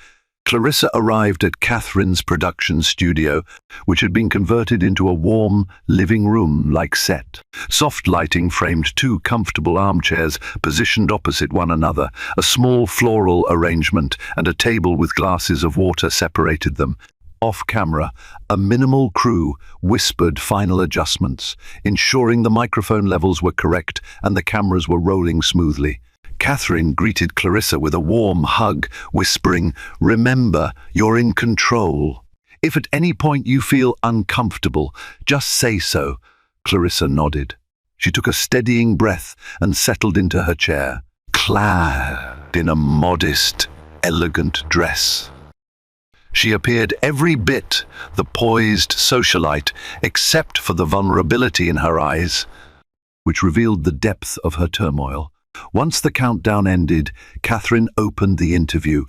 [SPEAKER 1] Clarissa arrived at Catherine's production studio, which had been converted into a warm, living room-like set. Soft lighting framed two comfortable armchairs positioned opposite one another. A small floral arrangement and a table with glasses of water separated them. Off-camera, a minimal crew whispered final adjustments, ensuring the microphone levels were correct and the cameras were rolling smoothly. Catherine greeted Clarissa with a warm hug, whispering, "Remember, you're in control. If at any point you feel uncomfortable, just say so." Clarissa nodded. She took a steadying breath and settled into her chair, clad in a modest, elegant dress. She appeared every bit the poised socialite, except for the vulnerability in her eyes, which revealed the depth of her turmoil. Once the countdown ended, Catherine opened the interview.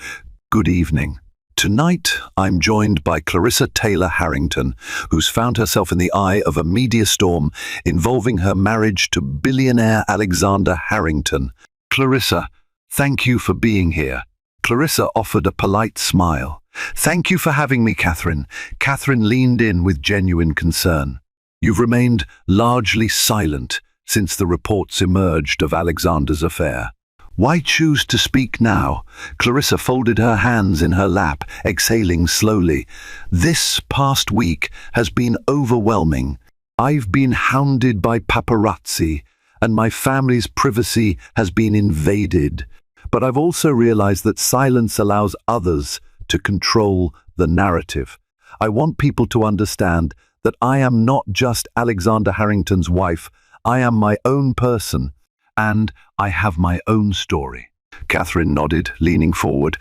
[SPEAKER 1] "Good evening. Tonight, I'm joined by Clarissa Taylor Harrington, who's found herself in the eye of a media storm involving her marriage to billionaire Alexander Harrington. Clarissa, thank you for being here." Clarissa offered a polite smile. "Thank you for having me, Catherine." Catherine leaned in with genuine concern. "You've remained largely silent since the reports emerged of Alexander's affair. Why choose to speak now?" Clarissa folded her hands in her lap, exhaling slowly. "This past week has been overwhelming. I've been hounded by paparazzi, and my family's privacy has been invaded. But I've also realized that silence allows others to control the narrative. I want people to understand that I am not just Alexander Harrington's wife. I am my own person, and I have my own story." Catherine nodded, leaning forward.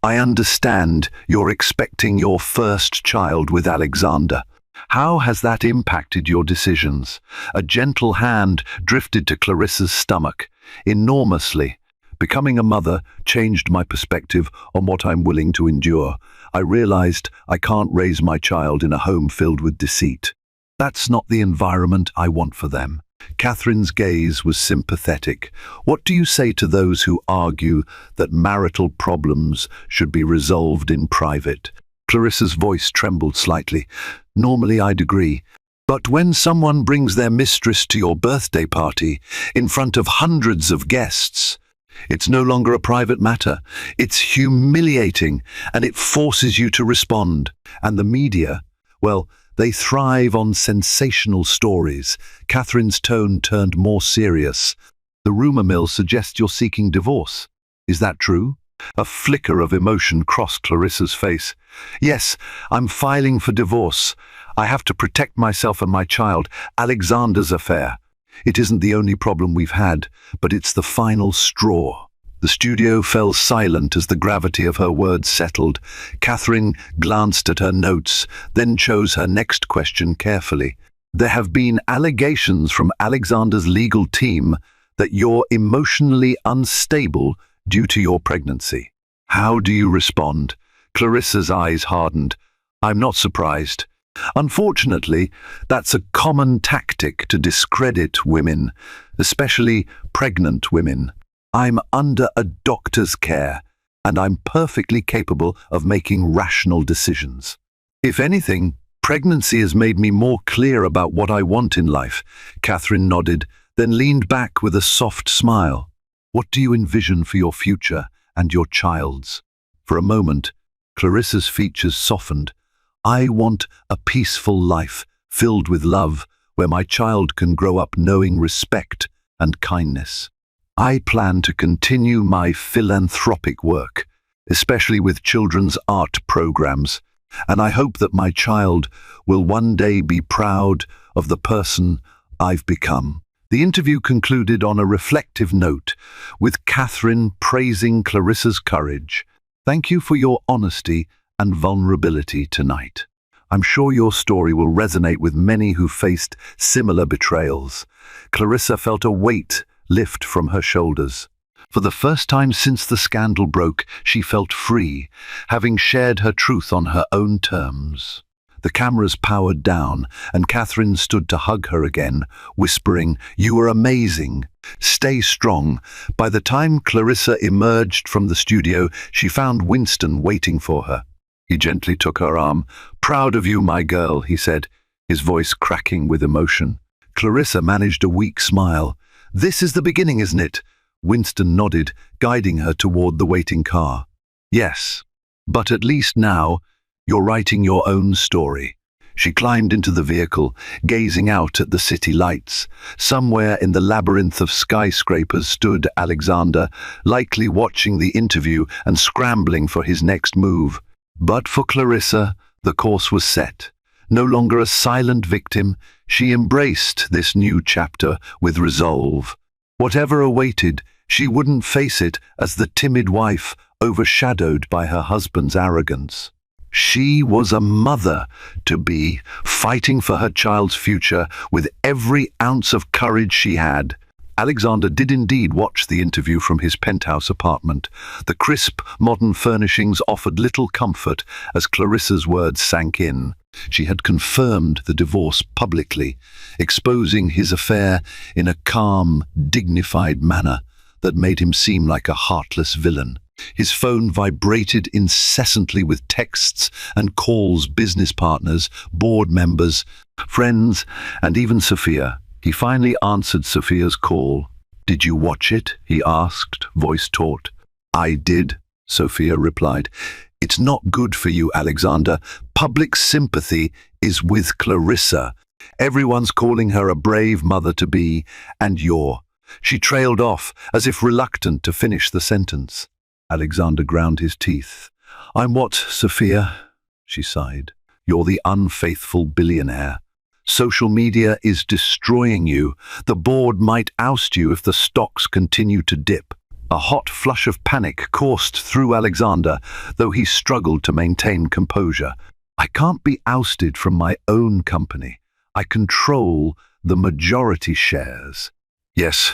[SPEAKER 1] "I understand you're expecting your first child with Alexander. How has that impacted your decisions?" A gentle hand drifted to Clarissa's stomach. "Enormously. Becoming a mother changed my perspective on what I'm willing to endure. I realized I can't raise my child in a home filled with deceit. That's not the environment I want for them." Catherine's gaze was sympathetic. "What do you say to those who argue that marital problems should be resolved in private?" Clarissa's voice trembled slightly. "Normally I'd agree. But when someone brings their mistress to your birthday party in front of hundreds of guests, it's no longer a private matter. It's humiliating, and it forces you to respond. And the media, well, they thrive on sensational stories." Catherine's tone turned more serious. "The rumor mill suggests you're seeking divorce. Is that true?" A flicker of emotion crossed Clarissa's face. "Yes, I'm filing for divorce. I have to protect myself and my child. Alexander's affair. It isn't the only problem we've had, but it's the final straw." The studio fell silent as the gravity of her words settled. Catherine glanced at her notes, then chose her next question carefully. "There have been allegations from Alexander's legal team that you're emotionally unstable due to your pregnancy. How do you respond?" Clarissa's eyes hardened. "I'm not surprised. Unfortunately, that's a common tactic to discredit women, especially pregnant women. I'm under a doctor's care, and I'm perfectly capable of making rational decisions. If anything, pregnancy has made me more clear about what I want in life." Catherine nodded, then leaned back with a soft smile. "What do you envision for your future and your child's?" For a moment, Clarissa's features softened. "I want a peaceful life filled with love, where my child can grow up knowing respect and kindness. I plan to continue my philanthropic work, especially with children's art programs, and I hope that my child will one day be proud of the person I've become." The interview concluded on a reflective note, with Catherine praising Clarissa's courage. "Thank you for your honesty and vulnerability tonight. I'm sure your story will resonate with many who faced similar betrayals." Clarissa felt a weight lift from her shoulders. For the first time since the scandal broke, she felt free, having shared her truth on her own terms. The cameras powered down, and Catherine stood to hug her again, whispering, "You are amazing. Stay strong." By the time Clarissa emerged from the studio, she found Winston waiting for her. He gently took her arm. "Proud of you, my girl," he said, his voice cracking with emotion. Clarissa managed a weak smile. "This is the beginning, isn't it?" Winston nodded, guiding her toward the waiting car. "Yes, but at least now, you're writing your own story." She climbed into the vehicle, gazing out at the city lights. Somewhere in the labyrinth of skyscrapers stood Alexander, likely watching the interview and scrambling for his next move. But for Clarissa, the course was set. No longer a silent victim, she embraced this new chapter with resolve. Whatever awaited, she wouldn't face it as the timid wife overshadowed by her husband's arrogance. She was a mother-to-be, fighting for her child's future with every ounce of courage she had. Alexander did indeed watch the interview from his penthouse apartment. The crisp, modern furnishings offered little comfort as Clarissa's words sank in. She had confirmed the divorce publicly, exposing his affair in a calm, dignified manner that made him seem like a heartless villain. His phone vibrated incessantly with texts and calls, business partners, board members, friends, and even Sophia. He finally answered Sophia's call. "Did you watch it?" he asked, voice taut. "I did," Sophia replied. "It's not good for you, Alexander. Public sympathy is with Clarissa. Everyone's calling her a brave mother-to-be, and you're—" She trailed off, as if reluctant to finish the sentence. Alexander ground his teeth. "I'm what, Sophia?" she sighed. "You're the unfaithful billionaire. Social media is destroying you. The board might oust you if the stocks continue to dip." A hot flush of panic coursed through Alexander, though he struggled to maintain composure. "I can't be ousted from my own company. I control the majority shares." "Yes,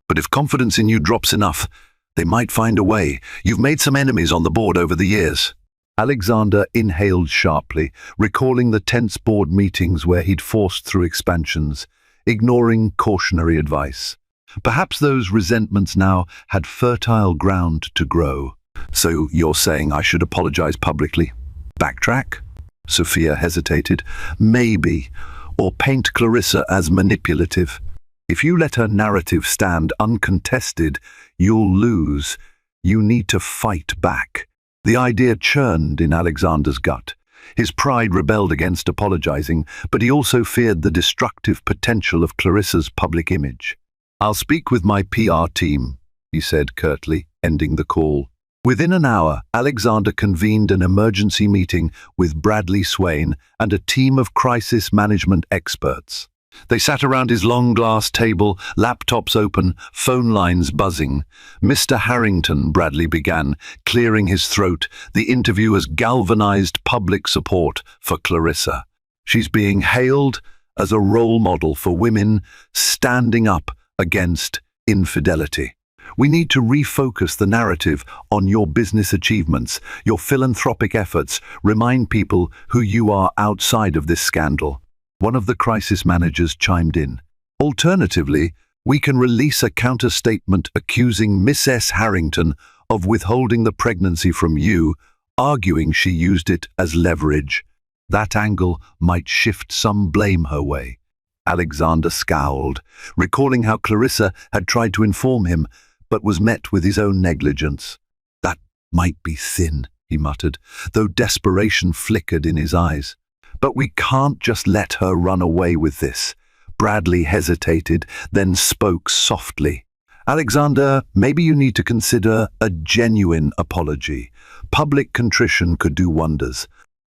[SPEAKER 1] but if confidence in you drops enough, they might find a way. You've made some enemies on the board over the years." Alexander inhaled sharply, recalling the tense board meetings where he'd forced through expansions, ignoring cautionary advice. Perhaps those resentments now had fertile ground to grow. "So you're saying I should apologize publicly? Backtrack?" Sophia hesitated. "Maybe. Or paint Clarissa as manipulative. If you let her narrative stand uncontested, you'll lose. You need to fight back." The idea churned in Alexander's gut. His pride rebelled against apologizing, but he also feared the destructive potential of Clarissa's public image. "I'll speak with my PR team," he said curtly, ending the call. Within an hour, Alexander convened an emergency meeting with Bradley Swain and a team of crisis management experts. They sat around his long glass table, laptops open, phone lines buzzing. "Mr. Harrington," Bradley began, clearing his throat. The interviewers galvanized public support for Clarissa. She's being hailed as a role model for women standing up against infidelity. We need to refocus the narrative on your business achievements, your philanthropic efforts. Remind people who you are outside of this scandal. One of the crisis managers chimed in. "Alternatively, we can release a counter-statement accusing Mrs. Harrington of withholding the pregnancy from you, arguing she used it as leverage. That angle might shift some blame her way." Alexander scowled, recalling how Clarissa had tried to inform him, but was met with his own negligence. "That might be thin," he muttered, though desperation flickered in his eyes. "But we can't just let her run away with this." Bradley hesitated, then spoke softly. "Alexander, maybe you need to consider a genuine apology. Public contrition could do wonders.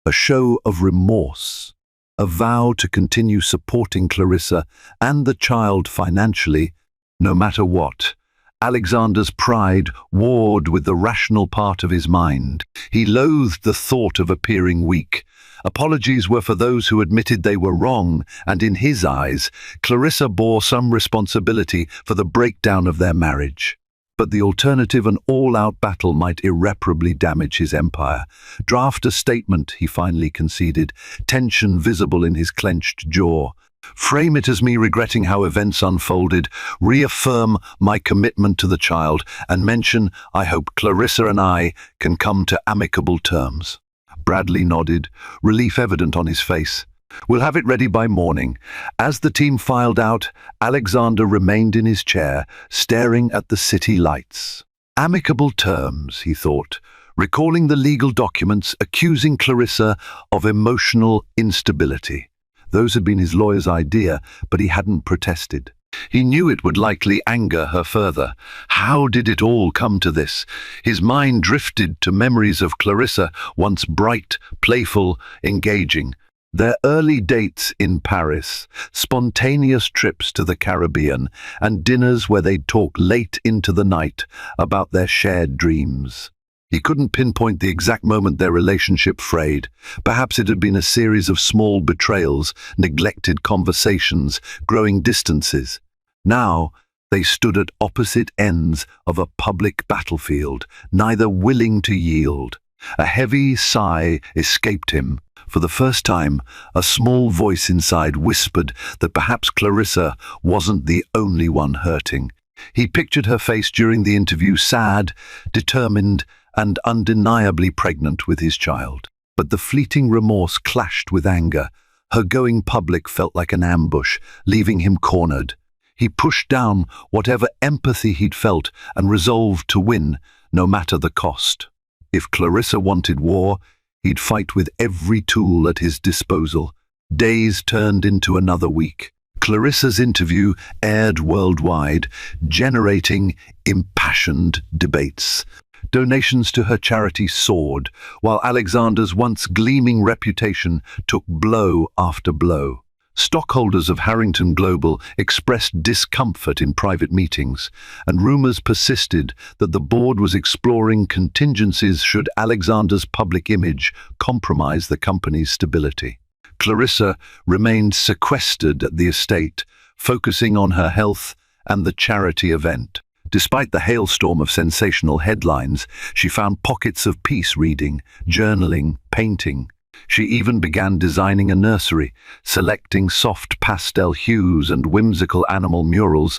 [SPEAKER 1] A show of remorse. A vow to continue supporting Clarissa and the child financially, no matter what." Alexander's pride warred with the rational part of his mind. He loathed the thought of appearing weak. Apologies were for those who admitted they were wrong, and in his eyes, Clarissa bore some responsibility for the breakdown of their marriage. But the alternative, an all-out battle, might irreparably damage his empire. Draft a statement, he finally conceded, tension visible in his clenched jaw. Frame it as me regretting how events unfolded, reaffirm my commitment to the child, and mention I hope Clarissa and I can come to amicable terms. Bradley nodded, relief evident on his face. We'll have it ready by morning. As the team filed out, Alexander remained in his chair, staring at the city lights. Amicable terms, he thought, recalling the legal documents accusing Clarissa of emotional instability. Those had been his lawyer's idea, but he hadn't protested. He knew it would likely anger her further. How did it all come to this? His mind drifted to memories of Clarissa, once bright, playful, engaging. Their early dates in Paris, spontaneous trips to the Caribbean, and dinners where they'd talk late into the night about their shared dreams. He couldn't pinpoint the exact moment their relationship frayed. Perhaps it had been a series of small betrayals, neglected conversations, growing distances. Now, they stood at opposite ends of a public battlefield, neither willing to yield. A heavy sigh escaped him. For the first time, a small voice inside whispered that perhaps Clarissa wasn't the only one hurting. He pictured her face during the interview, sad, determined, and undeniably pregnant with his child. But the fleeting remorse clashed with anger. Her going public felt like an ambush, leaving him cornered. He pushed down whatever empathy he'd felt and resolved to win, no matter the cost. If Clarissa wanted war, he'd fight with every tool at his disposal. Days turned into another week. Clarissa's interview aired worldwide, generating impassioned debates. Donations to her charity soared, while Alexander's once gleaming reputation took blow after blow. Stockholders of Harrington Global expressed discomfort in private meetings, and rumors persisted that the board was exploring contingencies should Alexander's public image compromise the company's stability. Clarissa remained sequestered at the estate, focusing on her health and the charity event. Despite the hailstorm of sensational headlines, she found pockets of peace reading, journaling, painting. She even began designing a nursery, selecting soft pastel hues and whimsical animal murals,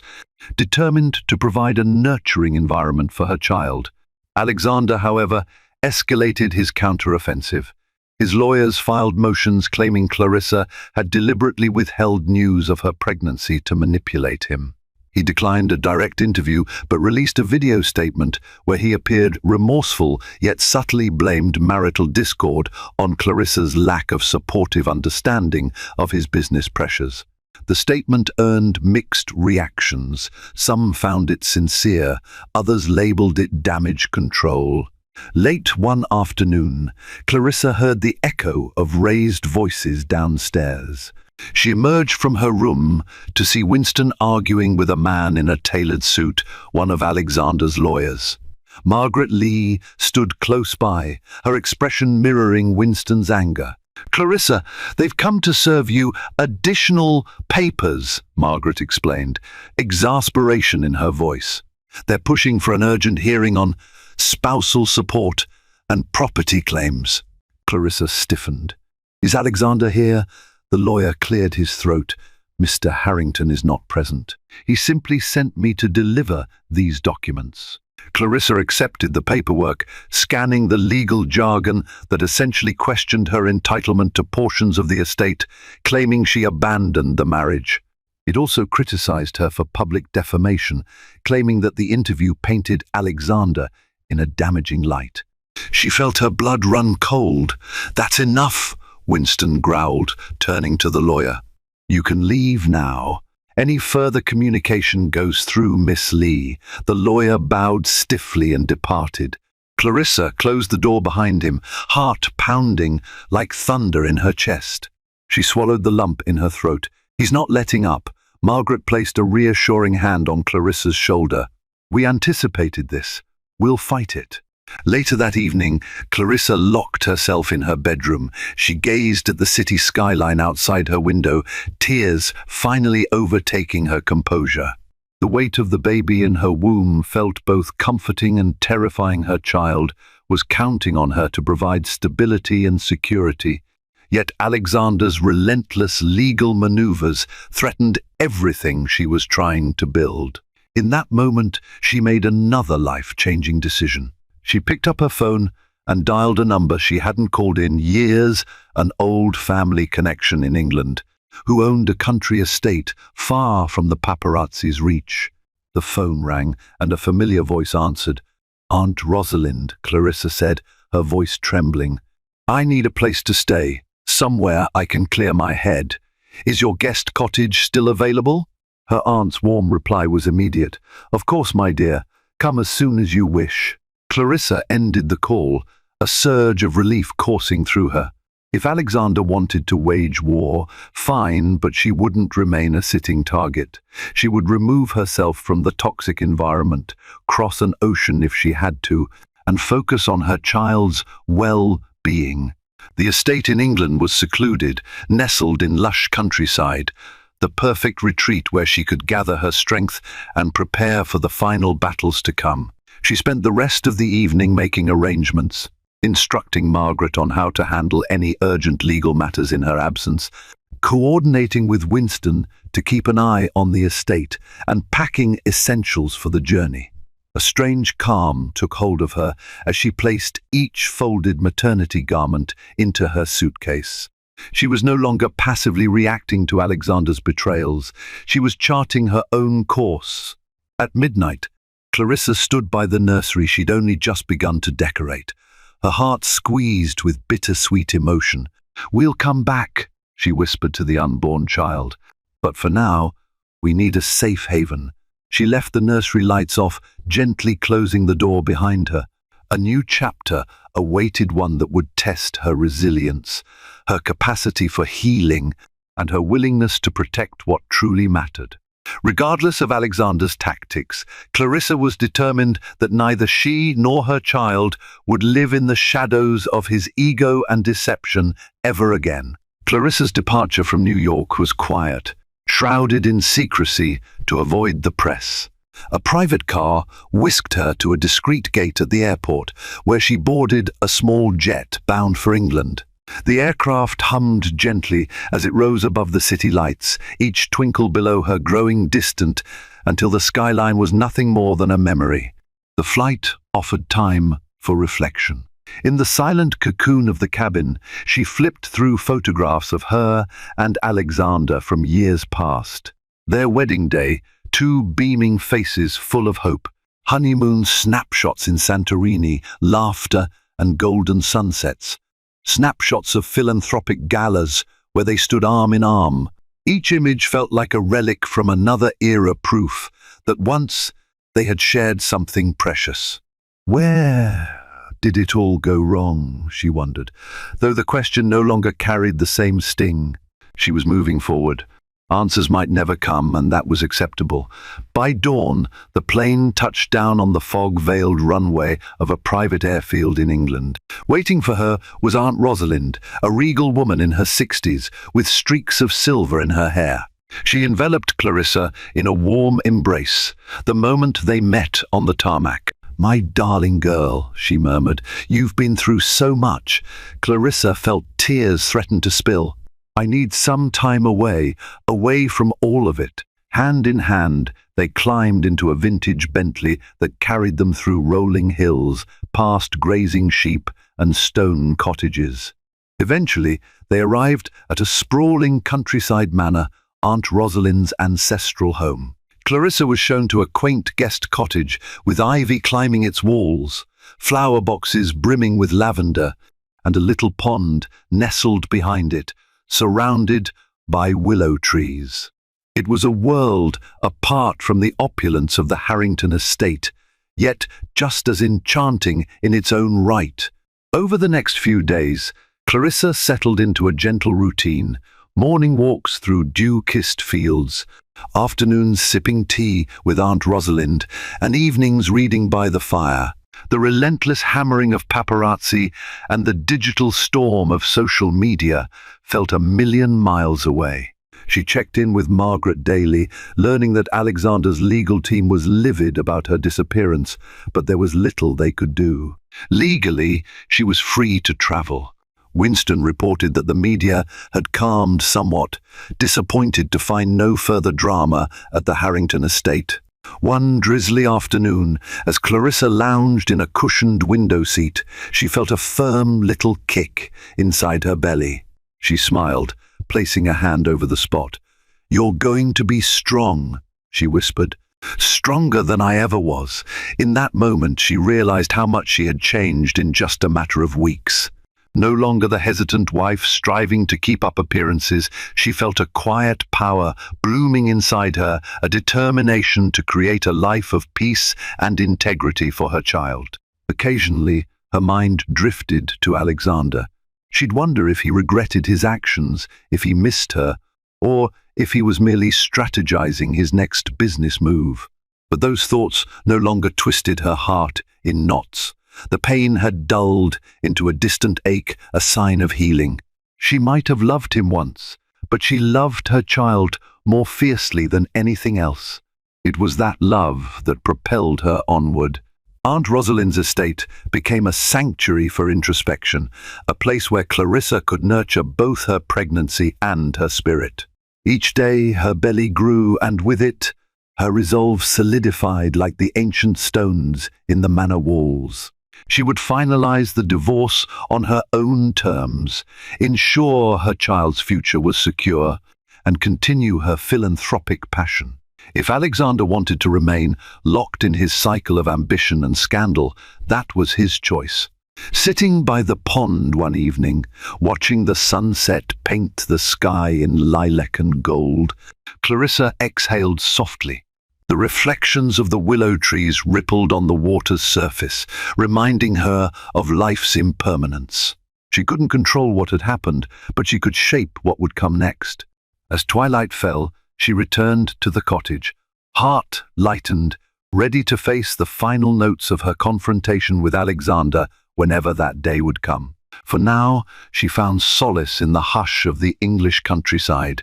[SPEAKER 1] determined to provide a nurturing environment for her child. Alexander, however, escalated his counteroffensive. His lawyers filed motions claiming Clarissa had deliberately withheld news of her pregnancy to manipulate him. He declined a direct interview but released a video statement where he appeared remorseful yet subtly blamed marital discord on Clarissa's lack of supportive understanding of his business pressures. The statement earned mixed reactions. Some found it sincere, others labeled it damage control. Late one afternoon, Clarissa heard the echo of raised voices downstairs. She emerged from her room to see Winston arguing with a man in a tailored suit, one of Alexander's lawyers. Margaret Lee stood close by, her expression mirroring Winston's anger. "Clarissa, they've come to serve you additional papers," Margaret explained, exasperation in her voice. "They're pushing for an urgent hearing on spousal support and property claims." Clarissa stiffened. "Is Alexander here?" The lawyer cleared his throat. "Mr. Harrington is not present. He simply sent me to deliver these documents." Clarissa accepted the paperwork, scanning the legal jargon that essentially questioned her entitlement to portions of the estate, claiming she abandoned the marriage. It also criticized her for public defamation, claiming that the interview painted Alexander in a damaging light. She felt her blood run cold. "That's enough," Winston growled, turning to the lawyer. "You can leave now. Any further communication goes through Miss Lee." The lawyer bowed stiffly and departed. Clarissa closed the door behind him, heart pounding like thunder in her chest. She swallowed the lump in her throat. "He's not letting up." Margaret placed a reassuring hand on Clarissa's shoulder. "We anticipated this. We'll fight it." Later that evening, Clarissa locked herself in her bedroom. She gazed at the city skyline outside her window, tears finally overtaking her composure. The weight of the baby in her womb felt both comforting and terrifying. Her child was counting on her to provide stability and security. Yet Alexander's relentless legal maneuvers threatened everything she was trying to build. In that moment, she made another life-changing decision. She picked up her phone and dialed a number she hadn't called in years, an old family connection in England, who owned a country estate far from the paparazzi's reach. The phone rang, and a familiar voice answered. "Aunt Rosalind," Clarissa said, her voice trembling. "I need a place to stay, somewhere I can clear my head. Is your guest cottage still available?" Her aunt's warm reply was immediate. "Of course, my dear. Come as soon as you wish." Clarissa ended the call, a surge of relief coursing through her. If Alexander wanted to wage war, fine, but she wouldn't remain a sitting target. She would remove herself from the toxic environment, cross an ocean if she had to, and focus on her child's well-being. The estate in England was secluded, nestled in lush countryside, the perfect retreat where she could gather her strength and prepare for the final battles to come. She spent the rest of the evening making arrangements, instructing Margaret on how to handle any urgent legal matters in her absence, coordinating with Winston to keep an eye on the estate, and packing essentials for the journey. A strange calm took hold of her as she placed each folded maternity garment into her suitcase. She was no longer passively reacting to Alexander's betrayals. She was charting her own course. At midnight, Clarissa stood by the nursery she'd only just begun to decorate, her heart squeezed with bittersweet emotion. "We'll come back," she whispered to the unborn child. "But for now, we need a safe haven." She left the nursery lights off, gently closing the door behind her. A new chapter awaited, one that would test her resilience, her capacity for healing, and her willingness to protect what truly mattered. Regardless of Alexander's tactics, Clarissa was determined that neither she nor her child would live in the shadows of his ego and deception ever again. Clarissa's departure from New York was quiet, shrouded in secrecy to avoid the press. A private car whisked her to a discreet gate at the airport, where she boarded a small jet bound for England. The aircraft hummed gently as it rose above the city lights, each twinkle below her growing distant until the skyline was nothing more than a memory. The flight offered time for reflection. In the silent cocoon of the cabin, she flipped through photographs of her and Alexander from years past. Their wedding day, two beaming faces full of hope, honeymoon snapshots in Santorini, laughter and golden sunsets, snapshots of philanthropic galas where they stood arm in arm. Each image felt like a relic from another era, proof that once they had shared something precious. Where did it all go wrong, she wondered, though the question no longer carried the same sting. She was moving forward. Answers might never come, and that was acceptable. By dawn, the plane touched down on the fog-veiled runway of a private airfield in England. Waiting for her was Aunt Rosalind, a regal woman in her 60s, with streaks of silver in her hair. She enveloped Clarissa in a warm embrace the moment they met on the tarmac. "My darling girl," she murmured, "you've been through so much." Clarissa felt tears threaten to spill. "I need some time away from all of it." Hand in hand, they climbed into a vintage Bentley that carried them through rolling hills, past grazing sheep and stone cottages. Eventually, they arrived at a sprawling countryside manor, Aunt Rosalind's ancestral home. Clarissa was shown to a quaint guest cottage with ivy climbing its walls, flower boxes brimming with lavender, and a little pond nestled behind it, surrounded by willow trees. It was a world apart from the opulence of the Harrington estate, yet just as enchanting in its own right. Over the next few days, Clarissa settled into a gentle routine, morning walks through dew-kissed fields, afternoons sipping tea with Aunt Rosalind, and evenings reading by the fire. The relentless hammering of paparazzi and the digital storm of social media felt a million miles away. She checked in with Margaret daily, learning that Alexander's legal team was livid about her disappearance, but there was little they could do. Legally, she was free to travel. Winston reported that the media had calmed somewhat, disappointed to find no further drama at the Harrington estate. One drizzly afternoon, as Clarissa lounged in a cushioned window seat, she felt a firm little kick inside her belly. She smiled, placing a hand over the spot. "You're going to be strong," she whispered. "Stronger than I ever was." In that moment, she realized how much she had changed in just a matter of weeks. No longer the hesitant wife striving to keep up appearances, she felt a quiet power blooming inside her, a determination to create a life of peace and integrity for her child. Occasionally, her mind drifted to Alexander. She'd wonder if he regretted his actions, if he missed her, or if he was merely strategizing his next business move. But those thoughts no longer twisted her heart in knots. The pain had dulled into a distant ache, a sign of healing. She might have loved him once, but she loved her child more fiercely than anything else. It was that love that propelled her onward. Aunt Rosalind's estate became a sanctuary for introspection, a place where Clarissa could nurture both her pregnancy and her spirit. Each day her belly grew, and with it, her resolve solidified like the ancient stones in the manor walls. She would finalize the divorce on her own terms, ensure her child's future was secure, and continue her philanthropic passion. If Alexander wanted to remain locked in his cycle of ambition and scandal, that was his choice. Sitting by the pond one evening, watching the sunset paint the sky in lilac and gold, Clarissa exhaled softly. The reflections of the willow trees rippled on the water's surface, reminding her of life's impermanence. She couldn't control what had happened, but she could shape what would come next. As twilight fell, she returned to the cottage, heart lightened, ready to face the final notes of her confrontation with Alexander whenever that day would come. For now, she found solace in the hush of the English countryside,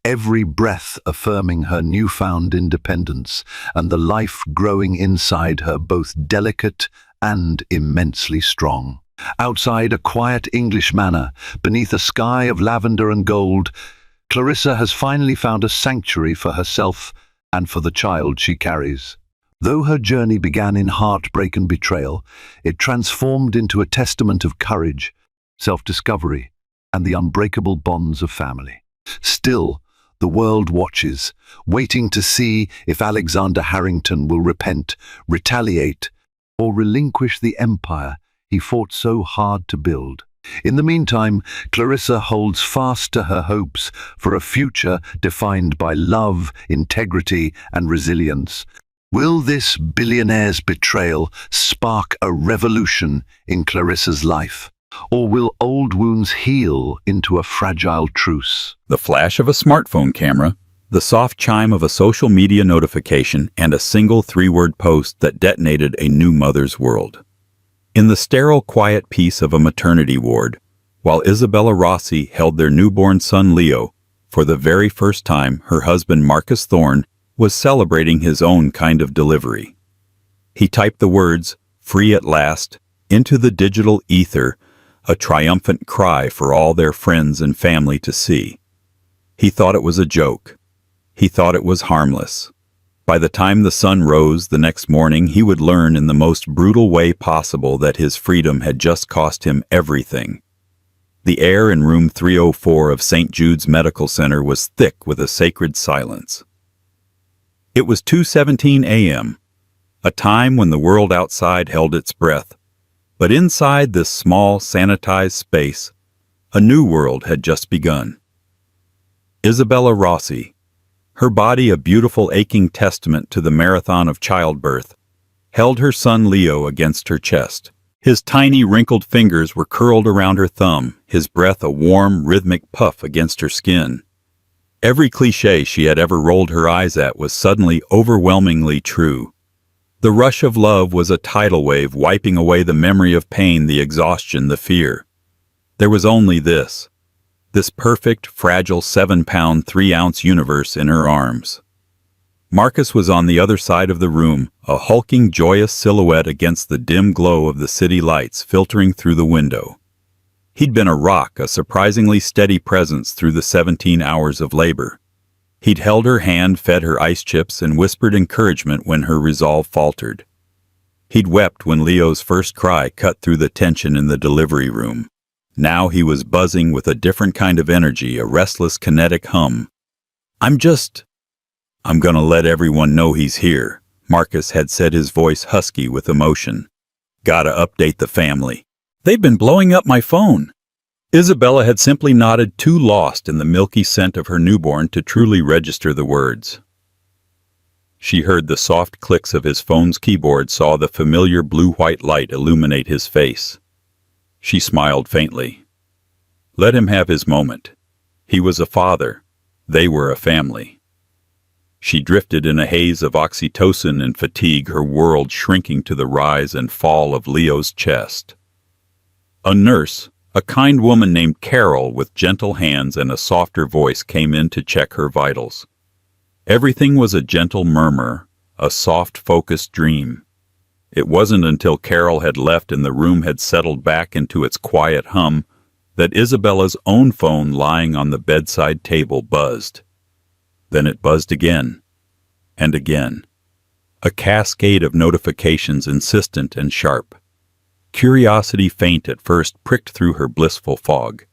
[SPEAKER 1] every breath affirming her newfound independence, and the life growing inside her both delicate and immensely strong. Outside a quiet English manor, beneath a sky of lavender and gold, Clarissa has finally found a sanctuary for herself and for the child she carries. Though her journey began in heartbreak and betrayal, it transformed into a testament of courage, self-discovery, and the unbreakable bonds of family. Still, the world watches, waiting to see if Alexander Harrington will repent, retaliate, or relinquish the empire he fought so hard to build. In the meantime, Clarissa holds fast to her hopes for a future defined by love, integrity, and resilience. Will this billionaire's betrayal spark a revolution in Clarissa's life? Or will old wounds heal into a fragile truce?
[SPEAKER 2] The flash of a smartphone camera, the soft chime of a social media notification, and a single three-word post that detonated a new mother's world. In the sterile, quiet peace of a maternity ward, while Isabella Rossi held their newborn son Leo, for the very first time her husband Marcus Thorne was celebrating his own kind of delivery. He typed the words, "free at last," into the digital ether, a triumphant cry for all their friends and family to see. He thought it was a joke. He thought it was harmless. By the time the sun rose the next morning, he would learn in the most brutal way possible that his freedom had just cost him everything. The air in room 304 of St. Jude's Medical Center was thick with a sacred silence. It was 2:17 a.m., a time when the world outside held its breath, but inside this small, sanitized space, a new world had just begun. Isabella Rossi, her body a beautiful aching testament to the marathon of childbirth, held her son Leo against her chest. His tiny wrinkled fingers were curled around her thumb, his breath a warm, rhythmic puff against her skin. Every cliché she had ever rolled her eyes at was suddenly overwhelmingly true. The rush of love was a tidal wave wiping away the memory of pain, the exhaustion, the fear. There was only this. this perfect, fragile 7-pound, 3-ounce universe in her arms. Marcus was on the other side of the room, a hulking, joyous silhouette against the dim glow of the city lights filtering through the window. He'd been a rock, a surprisingly steady presence through the 17 hours of labor. He'd held her hand, fed her ice chips, and whispered encouragement when her resolve faltered. He'd wept when Leo's first cry cut through the tension in the delivery room. Now he was buzzing with a different kind of energy, a restless, kinetic hum. I'm gonna let everyone know he's here," Marcus had said, his voice husky with emotion. "Gotta update the family. They've been blowing up my phone." Isabella had simply nodded, too lost in the milky scent of her newborn to truly register the words. She heard the soft clicks of his phone's keyboard, saw the familiar blue-white light illuminate his face. She smiled faintly. Let him have his moment. He was a father. They were a family. She drifted in a haze of oxytocin and fatigue, her world shrinking to the rise and fall of Leo's chest. A nurse, a kind woman named Carol with gentle hands and a softer voice, came in to check her vitals. Everything was a gentle murmur, a soft, focused dream. It wasn't until Carol had left and the room had settled back into its quiet hum that Isabella's own phone lying on the bedside table buzzed. Then it buzzed again, and again. A cascade of notifications, insistent and sharp. Curiosity, faint at first, pricked through her blissful fog.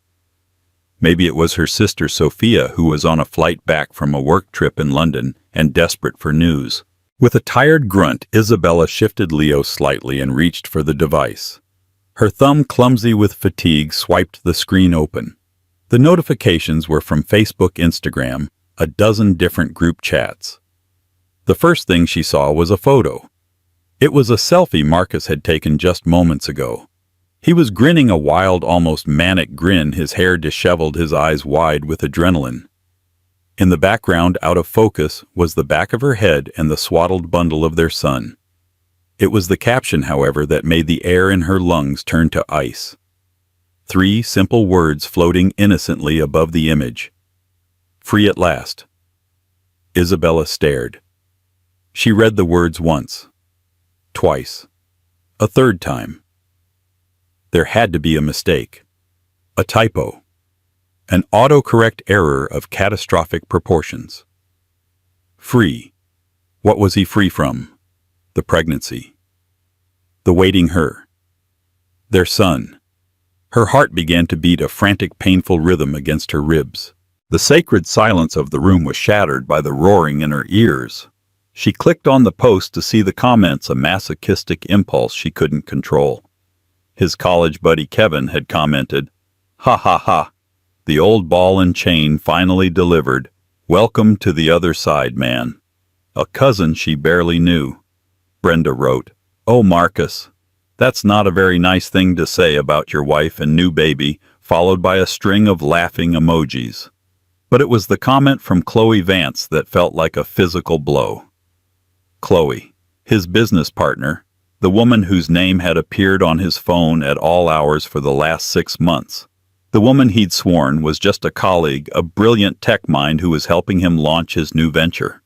[SPEAKER 2] Maybe it was her sister Sophia, who was on a flight back from a work trip in London and desperate for news. With a tired grunt, Isabella shifted Leo slightly and reached for the device. Her thumb, clumsy with fatigue, swiped the screen open. The notifications were from Facebook, Instagram, a dozen different group chats. The first thing she saw was a photo. It was a selfie Marcus had taken just moments ago. He was grinning a wild, almost manic grin, his hair disheveled, his eyes wide with adrenaline. In the background, out of focus, was the back of her head and the swaddled bundle of their son. It was the caption, however, that made the air in her lungs turn to ice. 3 simple words floating innocently above the image. Free at last. Isabella stared. She read the words once. Twice. A third time. There had to be a mistake. A typo. An autocorrect error of catastrophic proportions. Free. What was he free from? The pregnancy. The waiting her. Their son. Her heart began to beat a frantic, painful rhythm against her ribs. The sacred silence of the room was shattered by the roaring in her ears. She clicked on the post to see the comments, a masochistic impulse she couldn't control. His college buddy Kevin had commented, "Ha ha ha. The old ball and chain finally delivered. Welcome to the other side, man." A cousin she barely knew. Brenda wrote, "Oh, Marcus, that's not a very nice thing to say about your wife and new baby," followed by a string of laughing emojis. But it was the comment from Chloe Vance that felt like a physical blow. Chloe, his business partner, the woman whose name had appeared on his phone at all hours for the last 6 months. The woman he'd sworn was just a colleague, a brilliant tech mind who was helping him launch his new venture.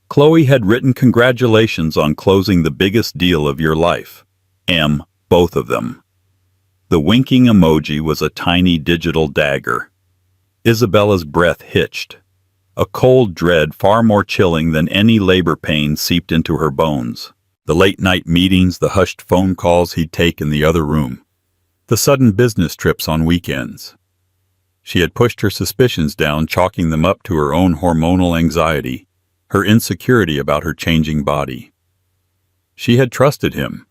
[SPEAKER 2] Chloe had written congratulations on closing the biggest deal of your life. Both of them. The winking emoji was a tiny digital dagger. Isabella's breath hitched. A cold dread far more chilling than any labor pain seeped into her bones. The late-night meetings, the hushed phone calls he'd take in the other room. The sudden business trips on weekends. She had pushed her suspicions down, chalking them up to her own hormonal anxiety, her insecurity about her changing body. She had trusted him.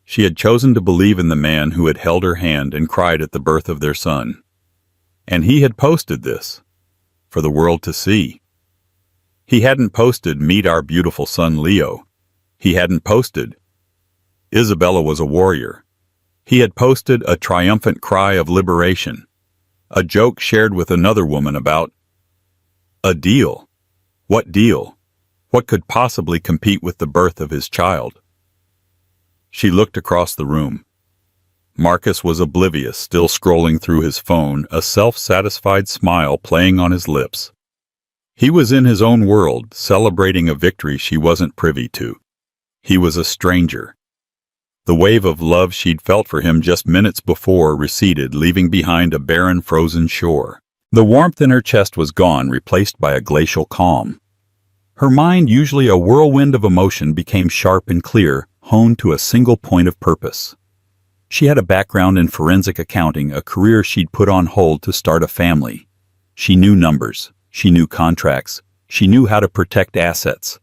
[SPEAKER 2] She had chosen to believe in the man who had held her hand and cried at the birth of their son. And he had posted this, for the world to see. He hadn't posted, "Meet our beautiful son Leo." He hadn't posted, "Isabella was a warrior." He had posted a triumphant cry of liberation, a joke shared with another woman about a deal. What deal? What could possibly compete with the birth of his child? She looked across the room. Marcus was oblivious, still scrolling through his phone, a self-satisfied smile playing on his lips. He was in his own world, celebrating a victory she wasn't privy to. He was a stranger. The wave of love she'd felt for him just minutes before receded, leaving behind a barren, frozen shore. The warmth in her chest was gone, replaced by a glacial calm. Her mind, usually a whirlwind of emotion, became sharp and clear, honed to a single point of purpose. She had a background in forensic accounting, a career she'd put on hold to start a family. She knew numbers, she knew contracts, she knew how to protect assets.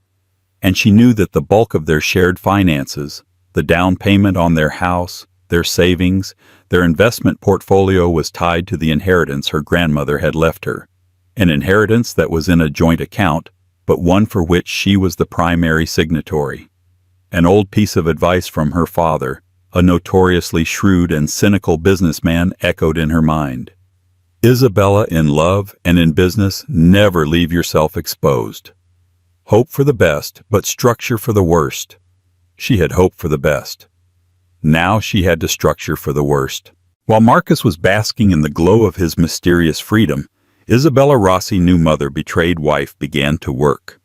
[SPEAKER 2] And she knew that the bulk of their shared finances, the down payment on their house, their savings, their investment portfolio was tied to the inheritance her grandmother had left her. An inheritance that was in a joint account, but one for which she was the primary signatory. An old piece of advice from her father, a notoriously shrewd and cynical businessman, echoed in her mind. Isabella, in love and in business, never leave yourself exposed. Hope for the best, but structure for the worst. She had hoped for the best. Now she had to structure for the worst. While Marcus was basking in the glow of his mysterious freedom, Isabella Rossi, new mother, betrayed wife, began to work.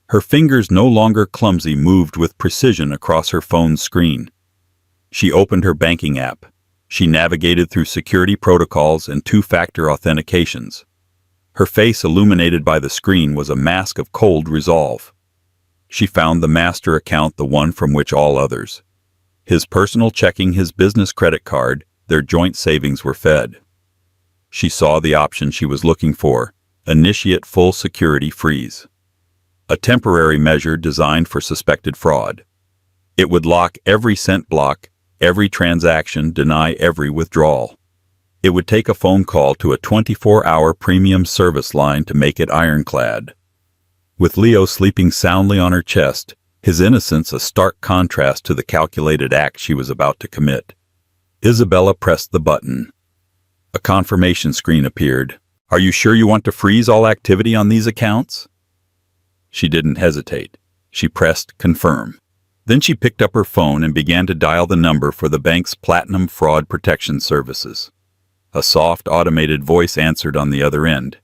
[SPEAKER 2] Her fingers, no longer clumsy, moved with precision across her phone's screen. She opened her banking app. She navigated through security protocols and two-factor authentications. Her face, illuminated by the screen, was a mask of cold resolve. She found the master account, the one from which all others, his personal checking, his business credit card, their joint savings, were fed. She saw the option she was looking for: initiate full security freeze. A temporary measure designed for suspected fraud. It would lock every cent, block every transaction, deny every withdrawal. It would take a phone call to a 24-hour premium service line to make it ironclad. With Leo sleeping soundly on her chest, his innocence a stark contrast to the calculated act she was about to commit, Isabella pressed the button. A confirmation screen appeared. "Are you sure you want to freeze all activity on these accounts?" She didn't hesitate. She pressed confirm. Then she picked up her phone and began to dial the number for the bank's Platinum Fraud Protection Services. A soft, automated voice answered on the other end.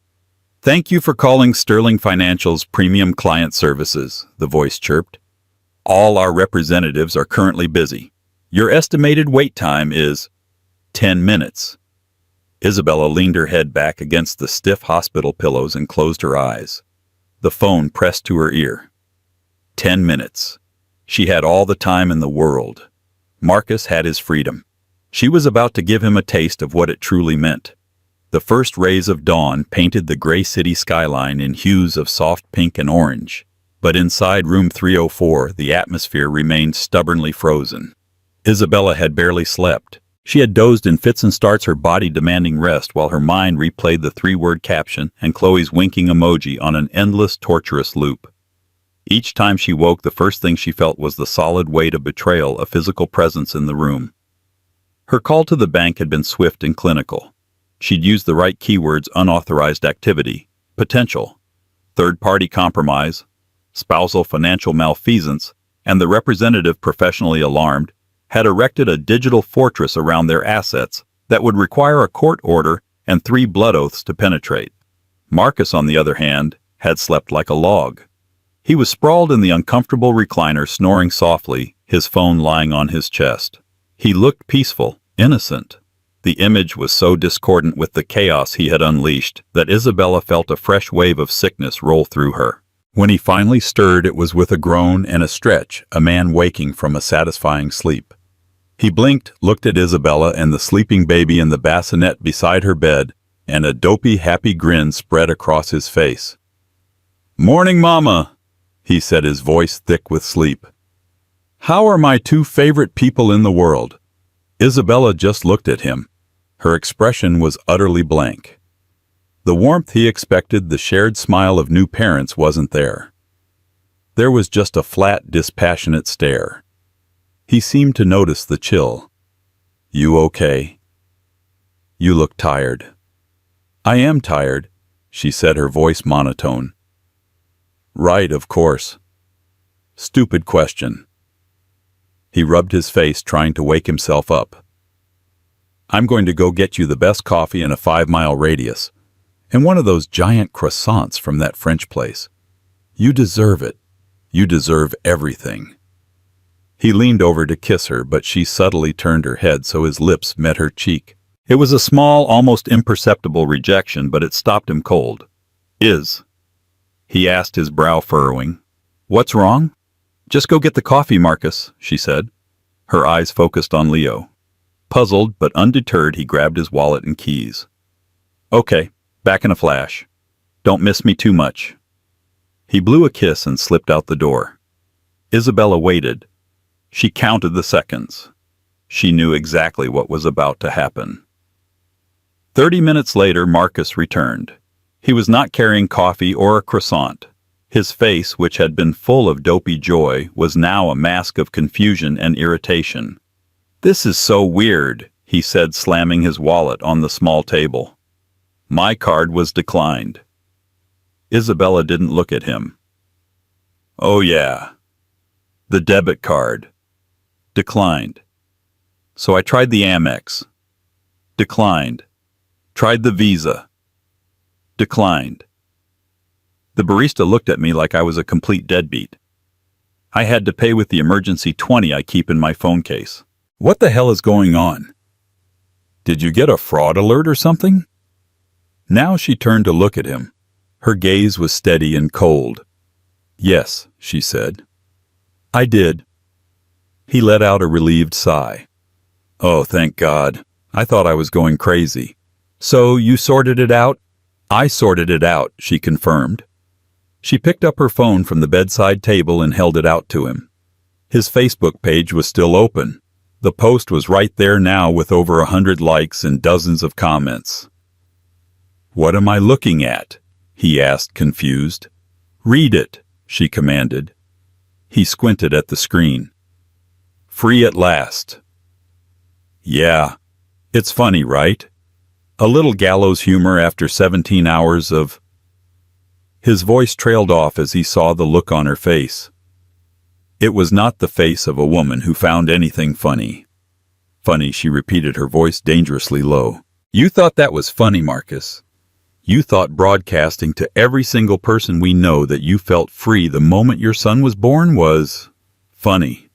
[SPEAKER 2] "Thank you for calling Sterling Financial's Premium Client Services," the voice chirped. "All our representatives are currently busy. Your estimated wait time is 10 minutes. Isabella leaned her head back against the stiff hospital pillows and closed her eyes. The phone pressed to her ear. 10 minutes. She had all the time in the world. Marcus had his freedom. She was about to give him a taste of what it truly meant. The first rays of dawn painted the gray city skyline in hues of soft pink and orange. But inside room 304, the atmosphere remained stubbornly frozen. Isabella had barely slept. She had dozed in fits and starts, her body demanding rest, while her mind replayed the three-word caption and Chloe's winking emoji on an endless, torturous loop. Each time she woke, the first thing she felt was the solid weight of betrayal, a physical presence in the room. Her call to the bank had been swift and clinical. She'd used the right keywords: unauthorized activity, potential, third-party compromise, spousal financial malfeasance, and the representative, professionally alarmed, had erected a digital fortress around their assets that would require a court order and 3 blood oaths to penetrate. Marcus, on the other hand, had slept like a log. He was sprawled in the uncomfortable recliner, snoring softly, his phone lying on his chest. He looked peaceful, innocent. The image was so discordant with the chaos he had unleashed that Isabella felt a fresh wave of sickness roll through her. When he finally stirred, it was with a groan and a stretch, a man waking from a satisfying sleep. He blinked, looked at Isabella and the sleeping baby in the bassinet beside her bed, and a dopey, happy grin spread across his face. "Morning, Mama," he said, his voice thick with sleep. "How are my 2 favorite people in the world?" Isabella just looked at him. Her expression was utterly blank. The warmth he expected, the shared smile of new parents, wasn't there. There was just a flat, dispassionate stare. He seemed to notice the chill. "You okay? You look tired." "I am tired," she said, her voice monotone. "Right, of course. Stupid question." He rubbed his face, trying to wake himself up. I'm going to go get you the best coffee in a 5-mile radius, and one of those giant croissants from that French place. You deserve it. You deserve everything." He leaned over to kiss her, but she subtly turned her head so his lips met her cheek. It was a small, almost imperceptible rejection, but it stopped him cold. He asked, his brow furrowing. "What's wrong?" "Just go get the coffee, Marcus," she said. Her eyes focused on Leo. Puzzled but undeterred, he grabbed his wallet and keys. "Okay, back in a flash. Don't miss me too much." He blew a kiss and slipped out the door. Isabella waited. She counted the seconds. She knew exactly what was about to happen. 30 minutes later, Marcus returned. He was not carrying coffee or a croissant. His face, which had been full of dopey joy, was now a mask of confusion and irritation. "This is so weird," he said, slamming his wallet on the small table. "My card was declined." Isabella didn't look at him. "Oh yeah. The debit card. Declined. So I tried the Amex. Declined. Tried the Visa. Declined." The barista looked at me like I was a complete deadbeat. I had to pay with the emergency 20 I keep in my phone case. What the hell is going on? Did you get a fraud alert or something? Now she turned to look at him. Her gaze was steady and cold. "Yes," she said. "I did." He let out a relieved sigh. "Oh, thank God. I thought I was going crazy." "So you sorted it out?" "I sorted it out," she confirmed. She picked up her phone from the bedside table and held it out to him. His Facebook page was still open. The post was right there now with over 100 likes and dozens of comments. "What am I looking at?" he asked, confused. "Read it," she commanded. He squinted at the screen. "Free at last." "Yeah, it's funny, right? A little gallows humor after 17 hours of—" His voice trailed off as he saw the look on her face. It was not the face of a woman who found anything funny. "Funny," she repeated, her voice dangerously low. "You thought that was funny, Marcus. You thought broadcasting to every single person we know that you felt free the moment your son was born was funny."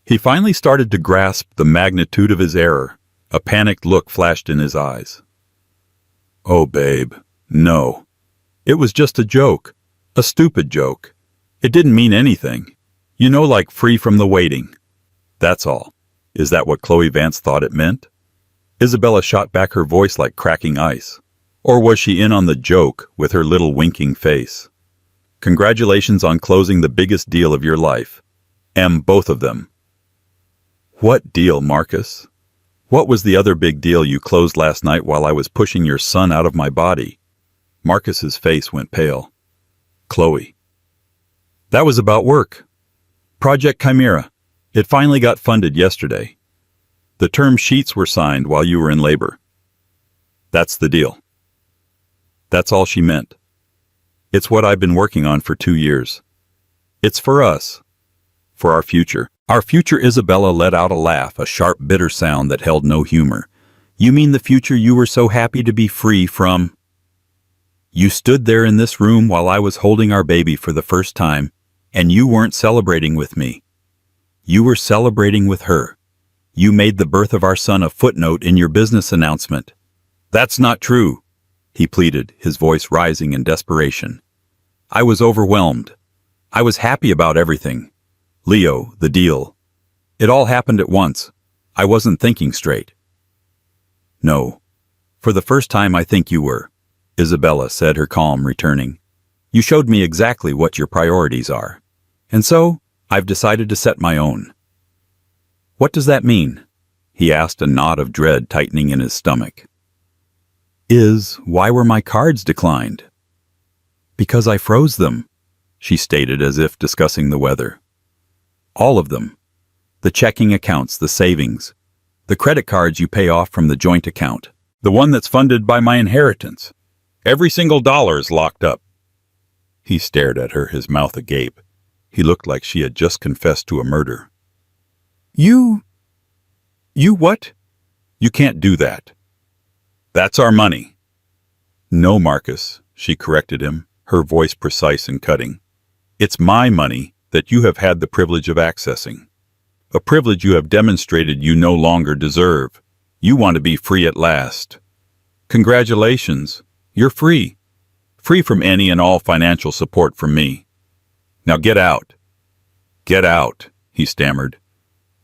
[SPEAKER 2] He finally started to grasp the magnitude of his error. A panicked look flashed in his eyes. "Oh, babe, no. It was just a joke. A stupid joke. It didn't mean anything. You know, like free from the waiting. That's all." Is that what Chloe Vance thought it meant? Isabella shot back, her voice like cracking ice. Or was she in on the joke with her little winking face? "Congratulations on closing the biggest deal of your life. Both of them." "What deal, Marcus? What was the other big deal you closed last night while I was pushing your son out of my body?" Marcus's face went pale. "Chloe." "That was about work. Project Chimera. It finally got funded yesterday. The term sheets were signed while you were in labor. That's the deal." That's all she meant. "It's what I've been working on for 2 years. It's for us. For our future." "Our future?" Isabella let out a laugh, a sharp, bitter sound that held no humor. "You mean the future you were so happy to be free from?" "You stood there in this room while I was holding our baby for the first time, and you weren't celebrating with me. You were celebrating with her. You made the birth of our son a footnote in your business announcement." "That's not true," he pleaded, his voice rising in desperation. "I was overwhelmed. I was happy about everything. Leo, the deal. It all happened at once. I wasn't thinking straight." "No. For the first time I think you were," Isabella said, her calm returning. "You showed me exactly what your priorities are. And so, I've decided to set my own." "What does that mean?" he asked, a knot of dread tightening in his stomach. "Why were my cards declined?" "Because I froze them," she stated, as if discussing the weather. "All of them. The checking accounts, the savings, the credit cards you pay off from the joint account, the one that's funded by my inheritance. Every single dollar is locked up." He stared at her, his mouth agape. He looked like she had just confessed to a murder. You what?" You can't do that. That's our money. No, Marcus, she corrected him, her voice precise and cutting. It's my money that you have had the privilege of accessing. A privilege you have demonstrated you no longer deserve. You want to be free at last. Congratulations, you're free. Free from any and all financial support from me. Now get out. Get out, he stammered.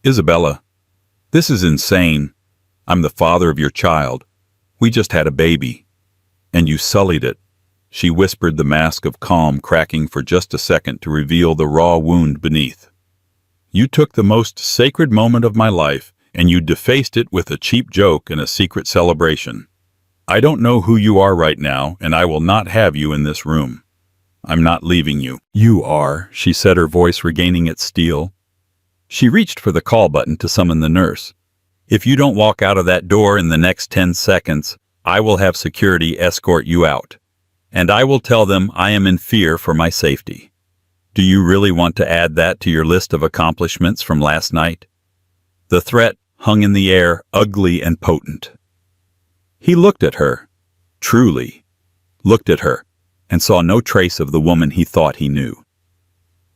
[SPEAKER 2] Isabella, this is insane. I'm the father of your child. We just had a baby. And you sullied it. She whispered, the mask of calm cracking for just a second to reveal the raw wound beneath. You took the most sacred moment of my life and you defaced it with a cheap joke and a secret celebration. I don't know who you are right now, and I will not have you in this room. I'm not leaving you. You are, she said, her voice regaining its steel. She reached for the call button to summon the nurse. If you don't walk out of that door in the next 10 seconds, I will have security escort you out. And I will tell them I am in fear for my safety. Do you really want to add that to your list of accomplishments from last night? The threat hung in the air, ugly and potent. He looked at her, truly, looked at her, and saw no trace of the woman he thought he knew.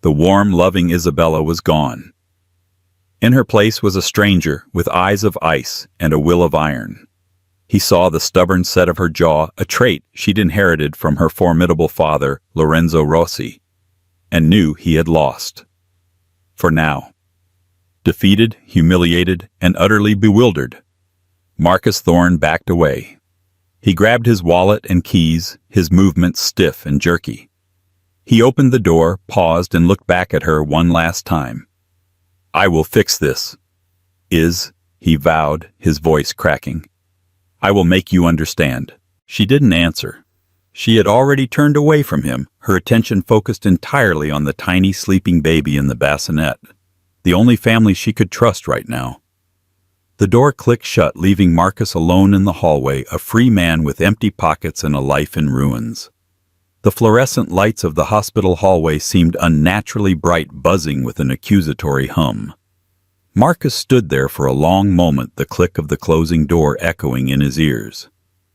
[SPEAKER 2] The warm, loving Isabella was gone. In her place was a stranger with eyes of ice and a will of iron. He saw the stubborn set of her jaw, a trait she'd inherited from her formidable father, Lorenzo Rossi, and knew he had lost. For now. Defeated, humiliated, and utterly bewildered, Marcus Thorne backed away. He grabbed his wallet and keys, his movements stiff and jerky. He opened the door, paused, and looked back at her one last time. I will fix this. He vowed, his voice cracking. I will make you understand. She didn't answer. She had already turned away from him, her attention focused entirely on the tiny sleeping baby in the bassinet, the only family she could trust right now. The door clicked shut, leaving Marcus alone in the hallway, a free man with empty pockets and a life in ruins. The fluorescent lights of the hospital hallway seemed unnaturally bright, buzzing with an accusatory hum. Marcus stood there for a long moment, the click of the closing door echoing in his ears.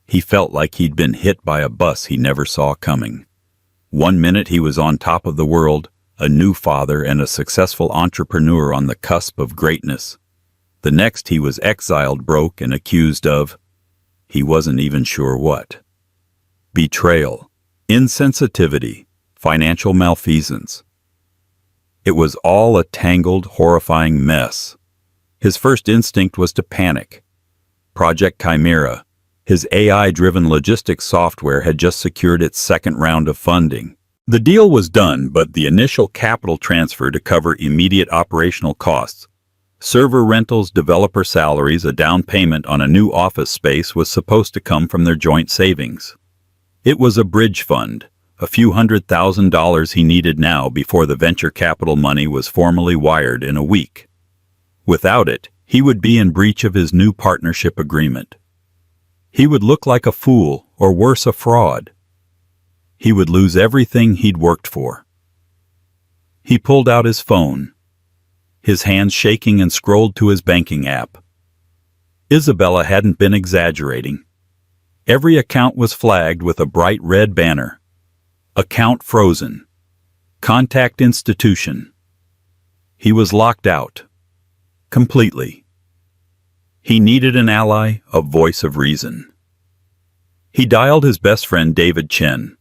[SPEAKER 2] He felt like he'd been hit by a bus he never saw coming. 1 minute he was on top of the world, a new father and a successful entrepreneur on the cusp of greatness. The next he was exiled, broke, and accused of, he wasn't even sure what. Betrayal, insensitivity, financial malfeasance. It was all a tangled, horrifying mess. His first instinct was to panic. Project Chimera, his AI-driven logistics software, had just secured its second round of funding. The deal was done, but the initial capital transfer to cover immediate operational costs, server rentals, developer salaries, a down payment on a new office space was supposed to come from their joint savings. It was a bridge fund, a few $100,000 he needed now before the venture capital money was formally wired in a week. Without it, he would be in breach of his new partnership agreement. He would look like a fool, or worse, a fraud. He would lose everything he'd worked for. He pulled out his phone, his hands shaking, and scrolled to his banking app. Isabella hadn't been exaggerating. Every account was flagged with a bright red banner. Account frozen. Contact institution. He was locked out. Completely. He needed an ally, a voice of reason. He dialed his best friend David Chen.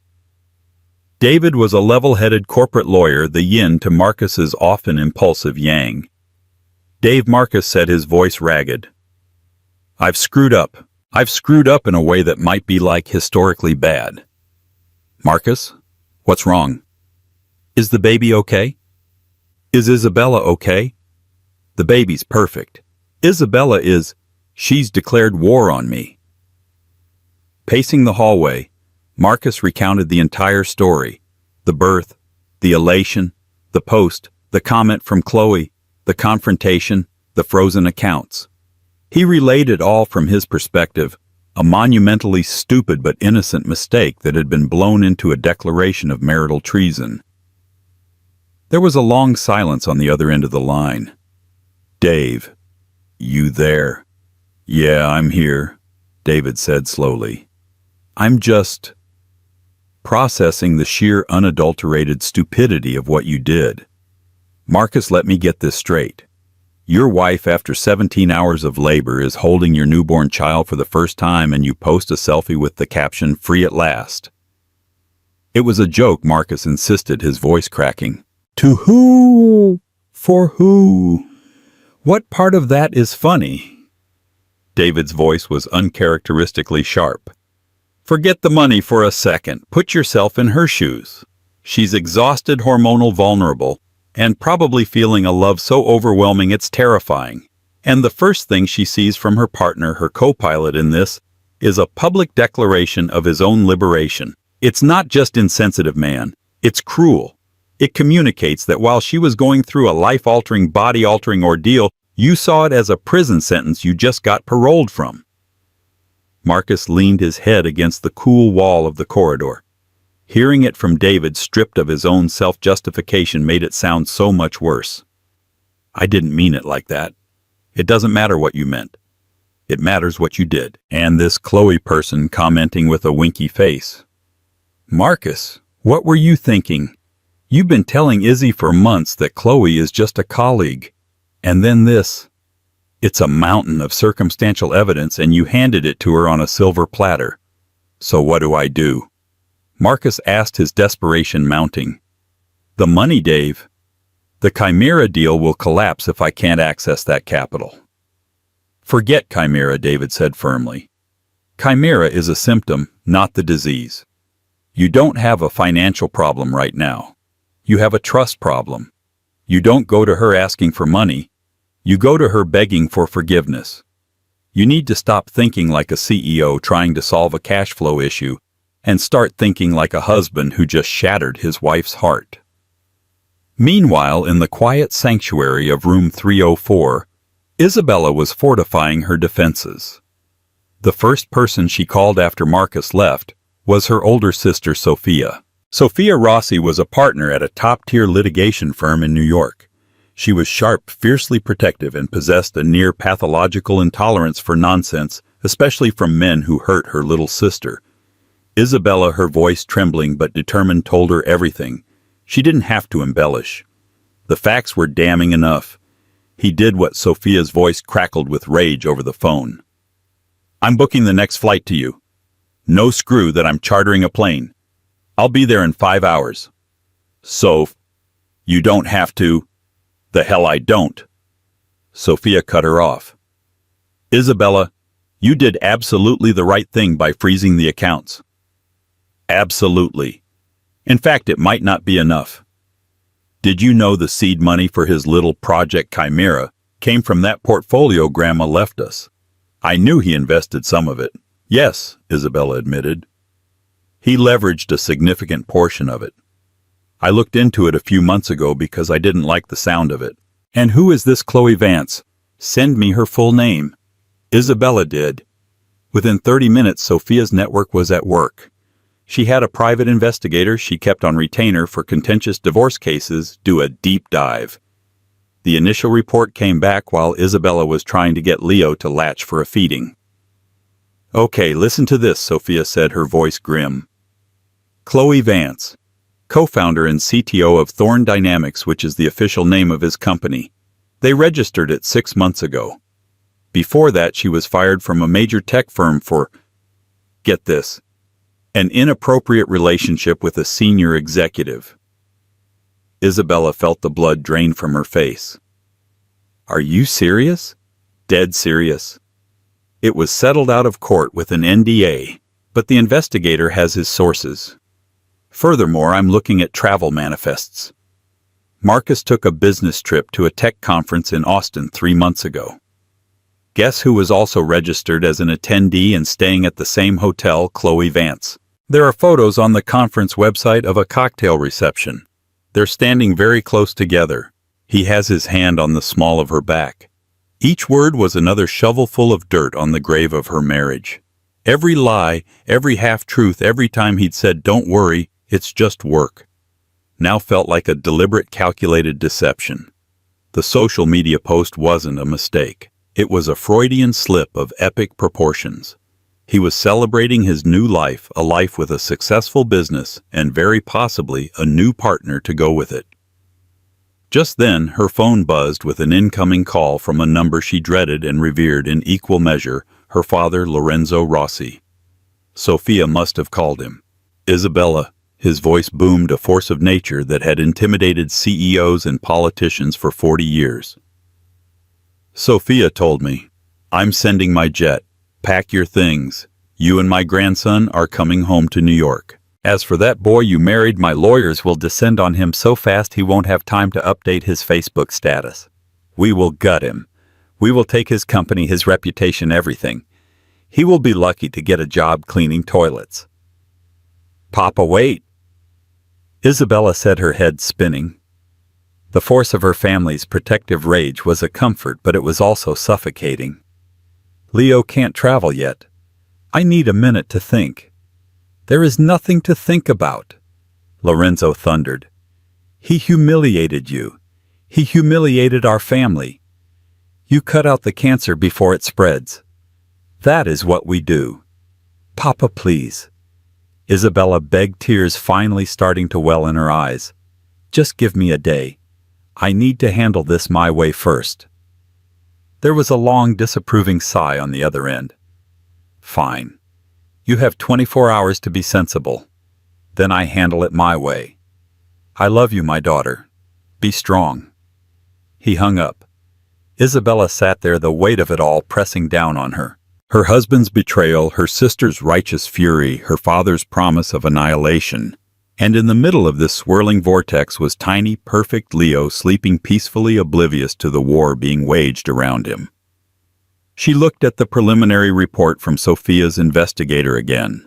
[SPEAKER 2] David was a level-headed corporate lawyer, the yin to Marcus's often impulsive yang. Dave, Marcus said, his voice ragged. I've screwed up. I've screwed up in a way that might be like historically bad. Marcus, what's wrong? Is the baby okay? Is Isabella okay? The baby's perfect. Isabella is, she's declared war on me. Pacing the hallway, Marcus recounted the entire story, the birth, the elation, the post, the comment from Chloe, the confrontation, the frozen accounts. He relayed it all from his perspective, a monumentally stupid but innocent mistake that had been blown into a declaration of marital treason. There was a long silence on the other end of the line. Dave, you there? Yeah, I'm here, David said slowly. I'm just processing the sheer unadulterated stupidity of what you did. Marcus, let me get this straight. Your wife, after 17 hours of labor, is holding your newborn child for the first time and you post a selfie with the caption, "Free at last." It was a joke, Marcus insisted, his voice cracking. To who? For who? What part of that is funny? David's voice was uncharacteristically sharp. Forget the money for a second. Put yourself in her shoes. She's exhausted, hormonal, vulnerable, and probably feeling a love so overwhelming it's terrifying. And the first thing she sees from her partner, her co-pilot in this, is a public declaration of his own liberation. It's not just insensitive, man. It's cruel. It communicates that while she was going through a life-altering, body-altering ordeal, you saw it as a prison sentence you just got paroled from. Marcus leaned his head against the cool wall of the corridor. Hearing it from David, stripped of his own self-justification, made it sound so much worse. I didn't mean it like that. It doesn't matter what you meant. It matters what you did. And this Chloe person commenting with a winky face. Marcus, what were you thinking? You've been telling Izzy for months that Chloe is just a colleague. And then this. It's a mountain of circumstantial evidence and you handed it to her on a silver platter. So what do I do? Marcus asked, his desperation mounting. The money, Dave. The Chimera deal will collapse if I can't access that capital. Forget Chimera, David said firmly. Chimera is a symptom, not the disease. You don't have a financial problem right now. You have a trust problem. You don't go to her asking for money. You go to her begging for forgiveness. You need to stop thinking like a CEO trying to solve a cash flow issue and start thinking like a husband who just shattered his wife's heart. Meanwhile, in the quiet sanctuary of room 304, Isabella was fortifying her defenses. The first person she called after Marcus left was her older sister, Sophia. Sophia Rossi was a partner at a top-tier litigation firm in New York. She was sharp, fiercely protective, and possessed a near-pathological intolerance for nonsense, especially from men who hurt her little sister. Isabella, her voice trembling but determined, told her everything. She didn't have to embellish. The facts were damning enough. He did what Sophia's voice crackled with rage over the phone. I'm booking the next flight to you. No screw that I'm chartering a plane. I'll be there in 5 hours. Soph, you don't have to. The hell I don't. Sophia cut her off. Isabella, you did absolutely the right thing by freezing the accounts. Absolutely. In fact, it might not be enough. Did you know the seed money for his little project Chimera came from that portfolio Grandma left us? I knew he invested some of it. Yes, Isabella admitted. He leveraged a significant portion of it. I looked into it a few months ago because I didn't like the sound of it. And who is this Chloe Vance? Send me her full name. Isabella did. Within 30 minutes, Sophia's network was at work. She had a private investigator she kept on retainer for contentious divorce cases do a deep dive. The initial report came back while Isabella was trying to get Leo to latch for a feeding. Okay, listen to this, Sophia said, her voice grim. Chloe Vance, co-founder and CTO of Thorn Dynamics, which is the official name of his company. They registered it 6 months ago. Before that, she was fired from a major tech firm for, get this, an inappropriate relationship with a senior executive. Isabella felt the blood drain from her face. Are you serious? Dead serious. It was settled out of court with an NDA, but the investigator has his sources. Furthermore, I'm looking at travel manifests. Marcus took a business trip to a tech conference in Austin 3 months ago. Guess who was also registered as an attendee and staying at the same hotel? Chloe Vance. There are photos on the conference website of a cocktail reception. They're standing very close together. He has his hand on the small of her back. Each word was another shovelful of dirt on the grave of her marriage. Every lie, every half-truth, every time he'd said, "Don't worry, it's just work," now felt like a deliberate, calculated deception. The social media post wasn't a mistake. It was a Freudian slip of epic proportions. He was celebrating his new life, a life with a successful business and very possibly a new partner to go with it. Just then, her phone buzzed with an incoming call from a number she dreaded and revered in equal measure, her father, Lorenzo Rossi. Sophia must have called him. Isabella. His voice boomed, a force of nature that had intimidated CEOs and politicians for 40 years. Sophia told me, "I'm sending my jet. Pack your things. You and my grandson are coming home to New York. As for that boy you married, my lawyers will descend on him so fast he won't have time to update his Facebook status. We will gut him. We will take his company, his reputation, everything. He will be lucky to get a job cleaning toilets." "Papa, wait." Isabella said, her head spinning. The force of her family's protective rage was a comfort, but it was also suffocating. "Leo can't travel yet. I need a minute to think." "There is nothing to think about," Lorenzo thundered. "He humiliated you. He humiliated our family. You cut out the cancer before it spreads. That is what we do. Papa, please." Isabella begged, tears finally starting to well in her eyes. "Just give me a day. I need to handle this my way first." There was a long, disapproving sigh on the other end. "Fine. You have 24 hours to be sensible. Then I handle it my way. I love you, my daughter. Be strong." He hung up. Isabella sat there, the weight of it all pressing down on her. Her husband's betrayal, her sister's righteous fury, her father's promise of annihilation. And in the middle of this swirling vortex was tiny, perfect Leo sleeping peacefully, oblivious to the war being waged around him. She looked at the preliminary report from Sophia's investigator again.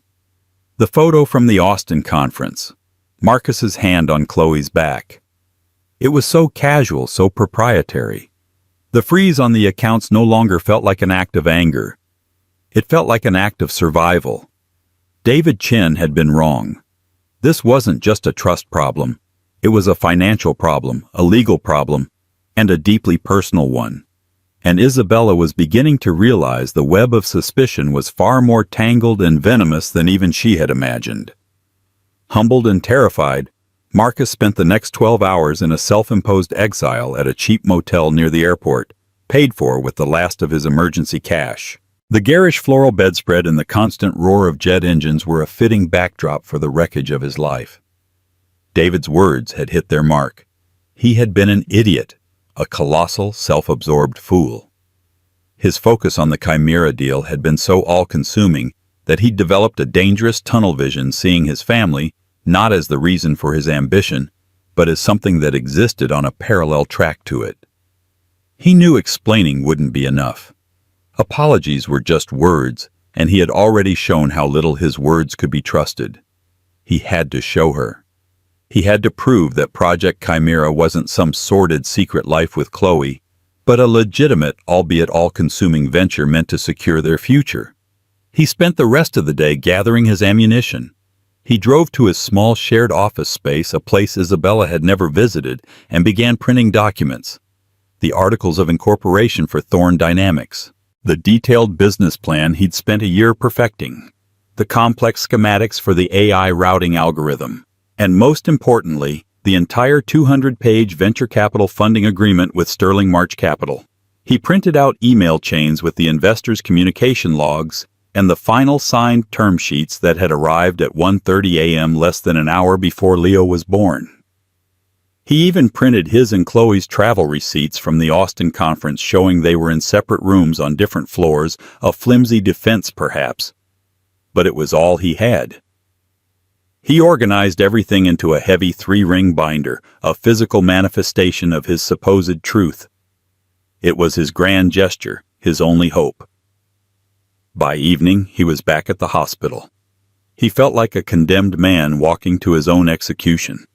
[SPEAKER 2] The photo from the Austin conference. Marcus's hand on Chloe's back. It was so casual, so proprietary. The freeze on the accounts no longer felt like an act of anger. It felt like an act of survival. David Chin had been wrong. This wasn't just a trust problem. It was a financial problem, a legal problem, and a deeply personal one. And Isabella was beginning to realize the web of suspicion was far more tangled and venomous than even she had imagined. Humbled and terrified, Marcus spent the next 12 hours in a self-imposed exile at a cheap motel near the airport, paid for with the last of his emergency cash. The garish floral bedspread and the constant roar of jet engines were a fitting backdrop for the wreckage of his life. David's words had hit their mark. He had been an idiot, a colossal, self-absorbed fool. His focus on the Chimera deal had been so all-consuming that he'd developed a dangerous tunnel vision, seeing his family not as the reason for his ambition, but as something that existed on a parallel track to it. He knew explaining wouldn't be enough. Apologies were just words, and he had already shown how little his words could be trusted. He had to show her. He had to prove that Project Chimera wasn't some sordid secret life with Chloe, but a legitimate, albeit all-consuming venture meant to secure their future. He spent the rest of the day gathering his ammunition. He drove to his small shared office space, a place Isabella had never visited, and began printing documents. The articles of incorporation for Thorne Dynamics. The detailed business plan he'd spent a year perfecting. The complex schematics for the AI routing algorithm. And most importantly, the entire 200-page venture capital funding agreement with Sterling March Capital. He printed out email chains with the investors' communication logs and the final signed term sheets that had arrived at 1:30 a.m. less than an hour before Leo was born. He even printed his and Chloe's travel receipts from the Austin conference, showing they were in separate rooms on different floors, a flimsy defense perhaps. But it was all he had. He organized everything into a heavy 3-ring binder, a physical manifestation of his supposed truth. It was his grand gesture, his only hope. By evening, he was back at the hospital. He felt like a condemned man walking to his own execution.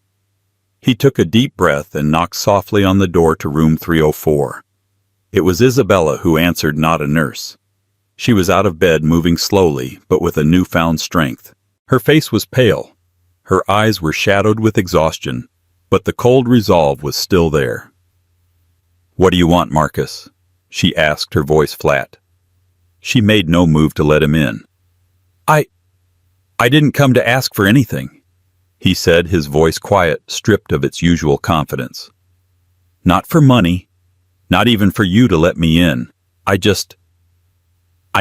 [SPEAKER 2] He took a deep breath and knocked softly on the door to room 304. It was Isabella who answered, not a nurse. She was out of bed, moving slowly, but with a newfound strength. Her face was pale. Her eyes were shadowed with exhaustion, but the cold resolve was still there. "What do you want, Marcus?" she asked, her voice flat. She made no move to let him in. I didn't come to ask for anything, he said, his voice quiet, stripped of its usual confidence. Not for money, not even for you to let me in. I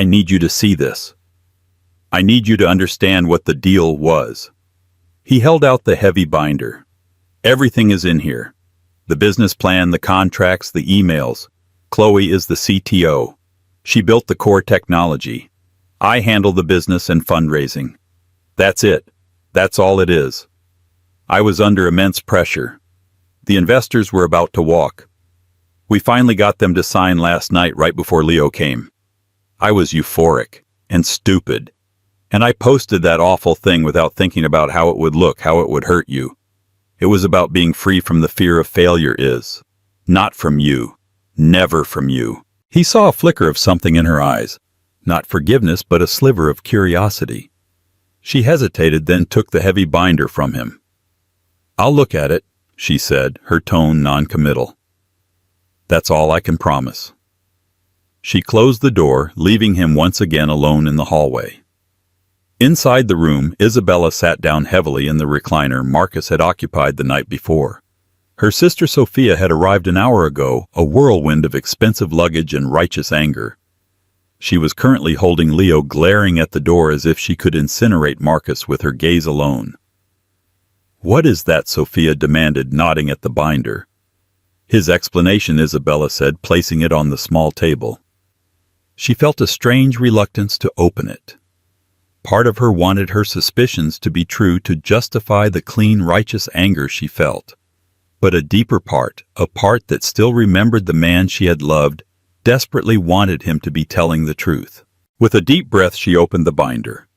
[SPEAKER 2] need you to see this. I need you to understand what the deal was. He held out the heavy binder. Everything is in here. The business plan, the contracts, the emails. Chloe is the CTO. She built the core technology. I handle the business and fundraising. That's it. That's all it is. I was under immense pressure. The investors were about to walk. We finally got them to sign last night right before Leo came. I was euphoric and stupid. And I posted that awful thing without thinking about how it would look, how it would hurt you. It was about being free from the fear of failure is. Not from you. Never from you. He saw a flicker of something in her eyes. Not forgiveness, but a sliver of curiosity. She hesitated, then took the heavy binder from him. I'll look at it, she said, her tone non-committal. That's all I can promise. She closed the door, leaving him once again alone in the hallway. Inside the room, Isabella sat down heavily in the recliner Marcus had occupied the night before. Her sister Sophia had arrived an hour ago, a whirlwind of expensive luggage and righteous anger. She was currently holding Leo, glaring at the door as if she could incinerate Marcus with her gaze alone. What is that? Sophia demanded, nodding at the binder. His explanation, Isabella said, placing it on the small table. She felt a strange reluctance to open it. Part of her wanted her suspicions to be true to justify the clean, righteous anger she felt. But a deeper part, a part that still remembered the man she had loved, desperately wanted him to be telling the truth. With a deep breath, she opened the binder.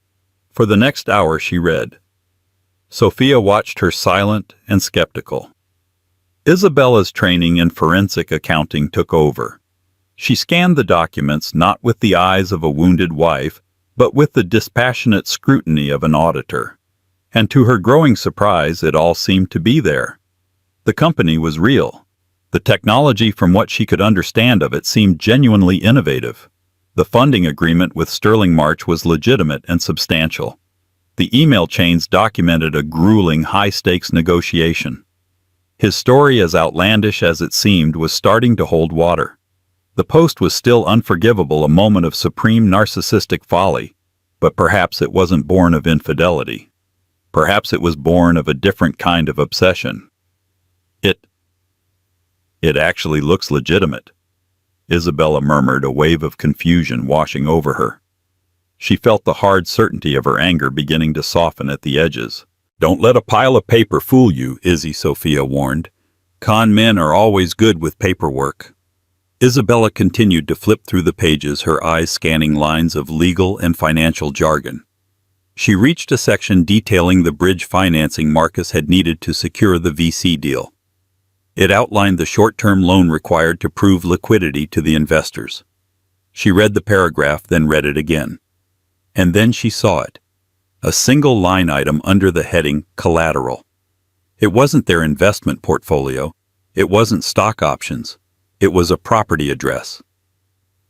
[SPEAKER 2] For the next hour, she read. Sophia watched her, silent and skeptical. Isabella's training in forensic accounting took over. She scanned the documents not with the eyes of a wounded wife, but with the dispassionate scrutiny of an auditor. And to her growing surprise, it all seemed to be there. The company was real. The technology, from what she could understand of it, seemed genuinely innovative. The funding agreement with Sterling March was legitimate and substantial. The email chains documented a grueling, high-stakes negotiation. His story, as outlandish as it seemed, was starting to hold water. The post was still unforgivable, a moment of supreme narcissistic folly, but perhaps it wasn't born of infidelity. Perhaps it was born of a different kind of obsession. It actually looks legitimate, Isabella murmured, a wave of confusion washing over her. She felt the hard certainty of her anger beginning to soften at the edges. Don't let a pile of paper fool you, Izzy, Sophia warned. Con men are always good with paperwork. Isabella continued to flip through the pages, her eyes scanning lines of legal and financial jargon. She reached a section detailing the bridge financing Marcus had needed to secure the VC deal. It outlined the short-term loan required to prove liquidity to the investors. She read the paragraph, then read it again. And then she saw it. A single line item under the heading Collateral. It wasn't their investment portfolio. It wasn't stock options. It was a property address.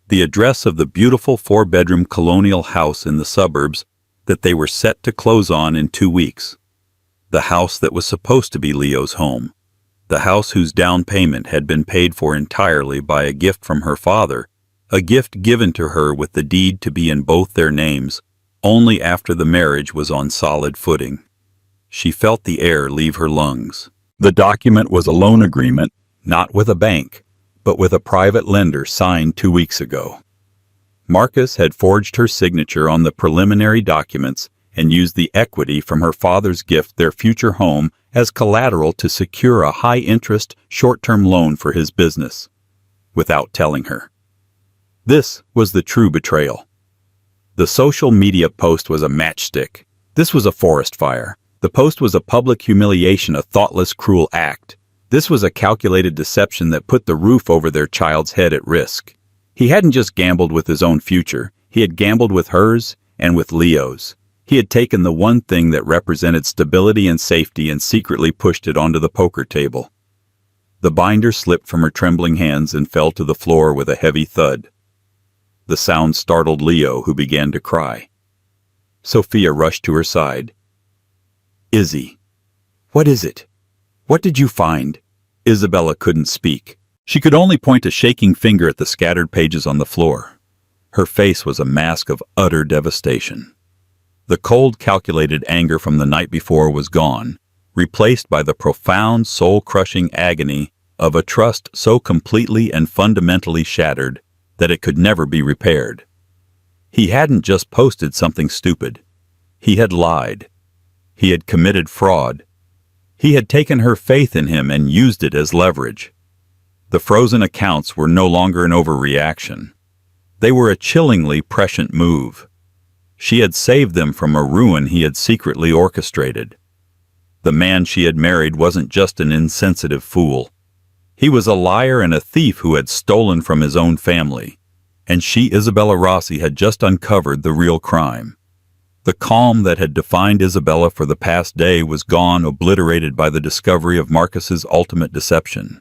[SPEAKER 2] The address of the beautiful 4-bedroom colonial house in the suburbs that they were set to close on in 2 weeks. The house that was supposed to be Leo's home. The house whose down payment had been paid for entirely by a gift from her father, a gift given to her with the deed to be in both their names, only after the marriage was on solid footing. She felt the air leave her lungs. The document was a loan agreement, not with a bank, but with a private lender signed 2 weeks ago. Marcus had forged her signature on the preliminary documents and used the equity from her father's gift, their future home, as collateral to secure a high-interest, short-term loan for his business, without telling her. This was the true betrayal. The social media post was a matchstick. This was a forest fire. The post was a public humiliation, a thoughtless, cruel act. This was a calculated deception that put the roof over their child's head at risk. He hadn't just gambled with his own future. He had gambled with hers and with Leo's. He had taken the one thing that represented stability and safety and secretly pushed it onto the poker table. The binder slipped from her trembling hands and fell to the floor with a heavy thud. The sound startled Leo, who began to cry. Sophia rushed to her side. "Izzy, what is it? What did you find?" Isabella couldn't speak. She could only point a shaking finger at the scattered pages on the floor. Her face was a mask of utter devastation. The cold, calculated anger from the night before was gone, replaced by the profound, soul-crushing agony of a trust so completely and fundamentally shattered that it could never be repaired. He hadn't just posted something stupid. He had lied. He had committed fraud. He had taken her faith in him and used it as leverage. The frozen accounts were no longer an overreaction. They were a chillingly prescient move. She had saved them from a ruin he had secretly orchestrated. The man she had married wasn't just an insensitive fool. He was a liar and a thief who had stolen from his own family, and she, Isabella Rossi, had just uncovered the real crime. The calm that had defined Isabella for the past day was gone, obliterated by the discovery of Marcus's ultimate deception.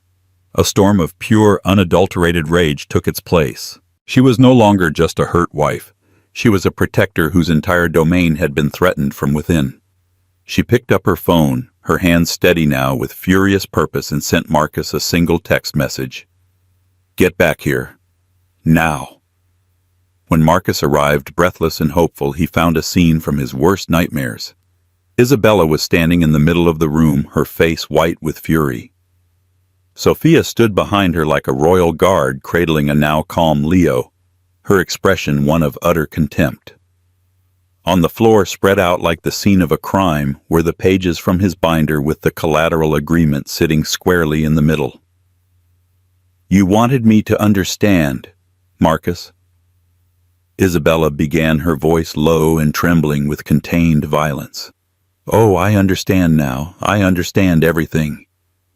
[SPEAKER 2] A storm of pure, unadulterated rage took its place. She was no longer just a hurt wife. She was a protector whose entire domain had been threatened from within. She picked up her phone, her hands steady now with furious purpose, and sent Marcus a single text message. "Get back here. Now." When Marcus arrived, breathless and hopeful, he found a scene from his worst nightmares. Isabella was standing in the middle of the room, her face white with fury. Sophia stood behind her like a royal guard, cradling a now calm Leo, her expression one of utter contempt. On the floor, spread out like the scene of a crime, were the pages from his binder with the collateral agreement sitting squarely in the middle. "You wanted me to understand, Marcus." Isabella began, her voice low and trembling with contained violence. "Oh, I understand now. I understand everything.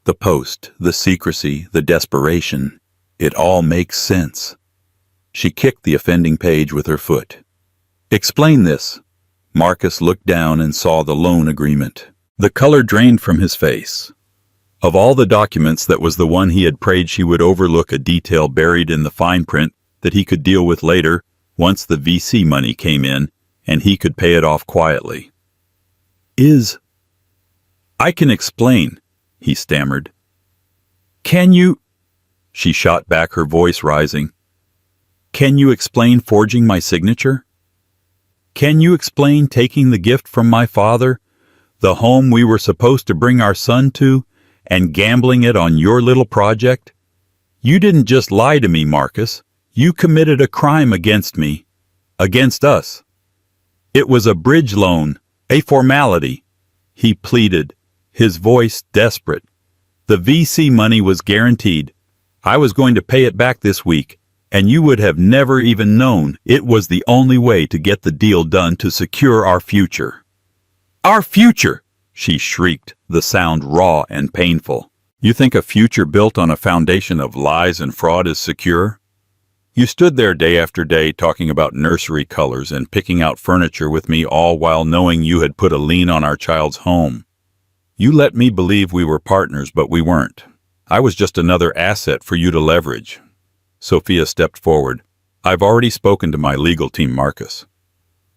[SPEAKER 2] The post, the secrecy, the desperation. It all makes sense." She kicked the offending page with her foot. "Explain this." Marcus looked down and saw the loan agreement. The color drained from his face. Of all the documents, that was the one he had prayed she would overlook, a detail buried in the fine print that he could deal with later, once the VC money came in, and he could pay it off quietly. "I can explain," he stammered. "Can you—" She shot back, her voice rising. "Can you explain forging my signature? Can you explain taking the gift from my father, the home we were supposed to bring our son to, and gambling it on your little project? You didn't just lie to me, Marcus. You committed a crime against me, against us. It was a bridge loan, a formality," he pleaded, his voice desperate. "The VC money was guaranteed. I was going to pay it back this week, and you would have never even known. It was the only way to get the deal done to secure our future." "Our future!" she shrieked, the sound raw and painful. "You think a future built on a foundation of lies and fraud is secure? You stood there day after day talking about nursery colors and picking out furniture with me, all while knowing you had put a lien on our child's home. You let me believe we were partners, but we weren't. I was just another asset for you to leverage." Sophia stepped forward. "I've already spoken to my legal team, Marcus.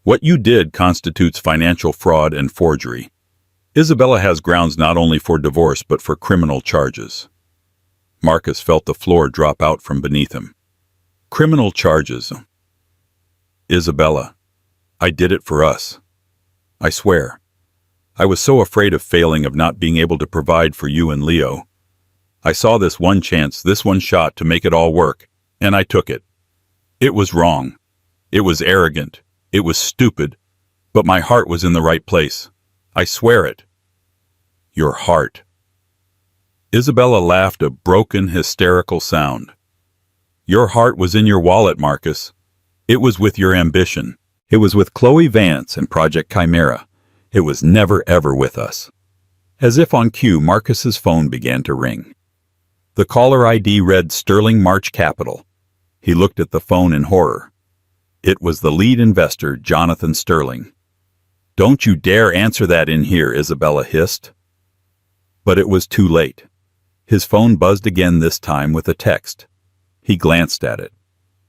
[SPEAKER 2] What you did constitutes financial fraud and forgery. Isabella has grounds not only for divorce but for criminal charges." Marcus felt the floor drop out from beneath him. "Criminal charges. Isabella, I did it for us. I swear. I was so afraid of failing, of not being able to provide for you and Leo. I saw this one chance, this one shot to make it all work, and I took it. It was wrong. It was arrogant. It was stupid. But my heart was in the right place. I swear it." "Your heart." Isabella laughed, a broken, hysterical sound. "Your heart was in your wallet, Marcus. It was with your ambition. It was with Chloe Vance and Project Chimera. It was never, ever with us." As if on cue, Marcus's phone began to ring. The caller ID read Sterling March Capital. He looked at the phone in horror. It was the lead investor, Jonathan Sterling. "Don't you dare answer that in here," Isabella hissed. But it was too late. His phone buzzed again, this time with a text. He glanced at it.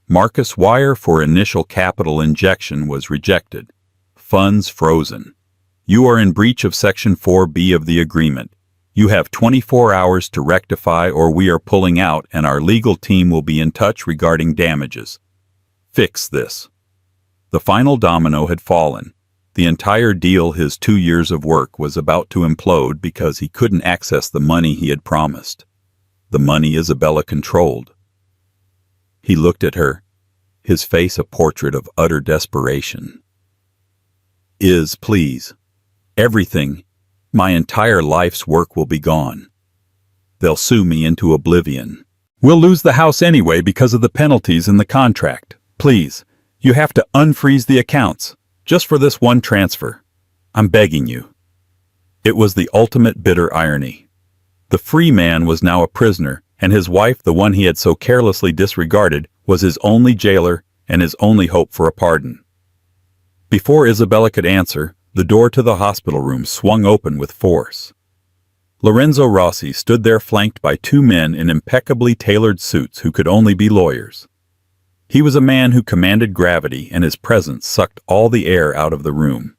[SPEAKER 2] Marcus, wire for initial capital injection was rejected. Funds frozen. You are in breach of Section 4B of the agreement. You have 24 hours to rectify or we are pulling out and our legal team will be in touch regarding damages. Fix this. The final domino had fallen. The entire deal, his 2 years of work, was about to implode because he couldn't access the money he had promised. The money Isabella controlled. He looked at her, his face a portrait of utter desperation. Please. Everything, my entire life's work will be gone. They'll sue me into oblivion. We'll lose the house anyway because of the penalties in the contract. Please, you have to unfreeze the accounts, just for this one transfer. I'm begging you. It was the ultimate bitter irony. The free man was now a prisoner, and his wife, the one he had so carelessly disregarded, was his only jailer and his only hope for a pardon. Before Isabella could answer, the door to the hospital room swung open with force. Lorenzo Rossi stood there flanked by 2 men in impeccably tailored suits who could only be lawyers. He was a man who commanded gravity, and his presence sucked all the air out of the room.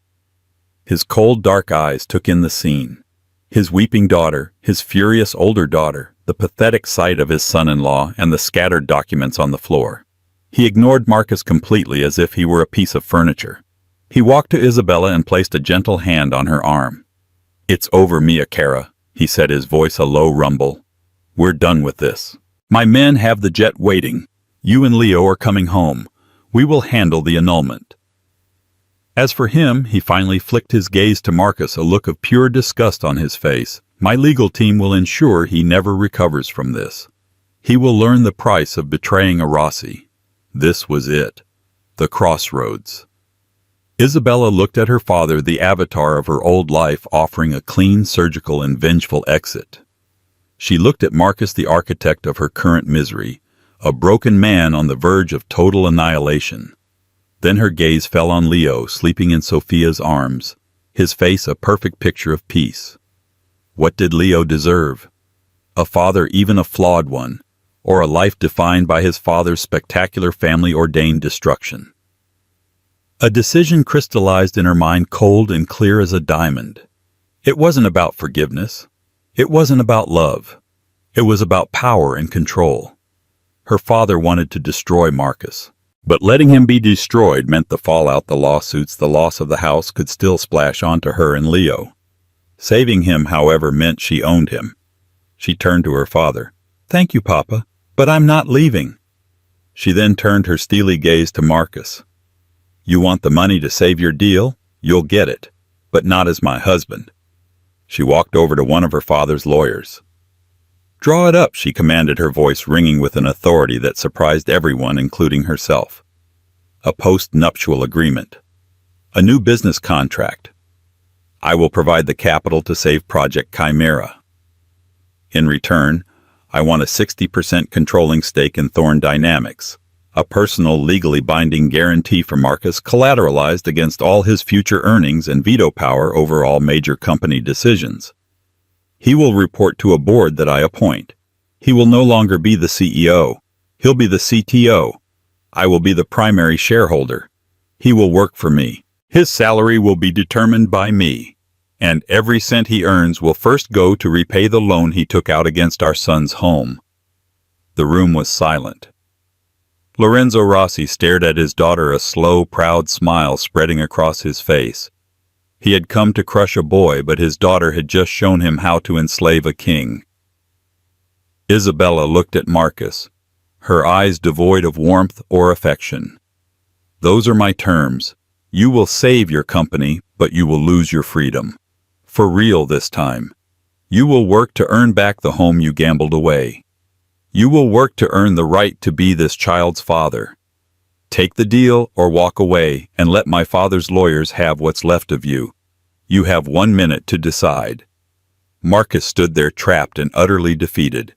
[SPEAKER 2] His cold, dark eyes took in the scene. His weeping daughter, his furious older daughter, the pathetic sight of his son-in-law, and the scattered documents on the floor. He ignored Marcus completely as if he were a piece of furniture. He walked to Isabella and placed a gentle hand on her arm. "It's over, Mia Cara," he said, his voice a low rumble. "We're done with this. My men have the jet waiting. You and Leo are coming home. We will handle the annulment." As for him, he finally flicked his gaze to Marcus, a look of pure disgust on his face. "My legal team will ensure he never recovers from this. He will learn the price of betraying a Rossi." This was it. The crossroads. Isabella looked at her father, the avatar of her old life, offering a clean, surgical, and vengeful exit. She looked at Marcus, the architect of her current misery, a broken man on the verge of total annihilation. Then her gaze fell on Leo, sleeping in Sophia's arms, his face a perfect picture of peace. What did Leo deserve? A father, even a flawed one, or a life defined by his father's spectacular family-ordained destruction? A decision crystallized in her mind, cold and clear as a diamond. It wasn't about forgiveness. It wasn't about love. It was about power and control. Her father wanted to destroy Marcus, but letting him be destroyed meant the fallout, the lawsuits, the loss of the house could still splash onto her and Leo. Saving him, however, meant she owned him. She turned to her father. "Thank you, Papa, but I'm not leaving." She then turned her steely gaze to Marcus. "You want the money to save your deal? You'll get it, but not as my husband." She walked over to one of her father's lawyers. "Draw it up," she commanded, her voice ringing with an authority that surprised everyone, including herself. "A post-nuptial agreement. A new business contract. I will provide the capital to save Project Chimera. In return, I want a 60% controlling stake in Thorn Dynamics. A personal, legally binding guarantee for Marcus, collateralized against all his future earnings and veto power over all major company decisions. He will report to a board that I appoint. He will no longer be the CEO. He'll be the CTO. I will be the primary shareholder. He will work for me. His salary will be determined by me, and every cent he earns will first go to repay the loan he took out against our son's home." The room was silent. Lorenzo Rossi stared at his daughter, a slow, proud smile spreading across his face. He had come to crush a boy, but his daughter had just shown him how to enslave a king. Isabella looked at Marcus, her eyes devoid of warmth or affection. "Those are my terms. You will save your company, but you will lose your freedom. For real this time. You will work to earn back the home you gambled away. You will work to earn the right to be this child's father. Take the deal or walk away and let my father's lawyers have what's left of you. You have 1 minute to decide." Marcus stood there trapped and utterly defeated.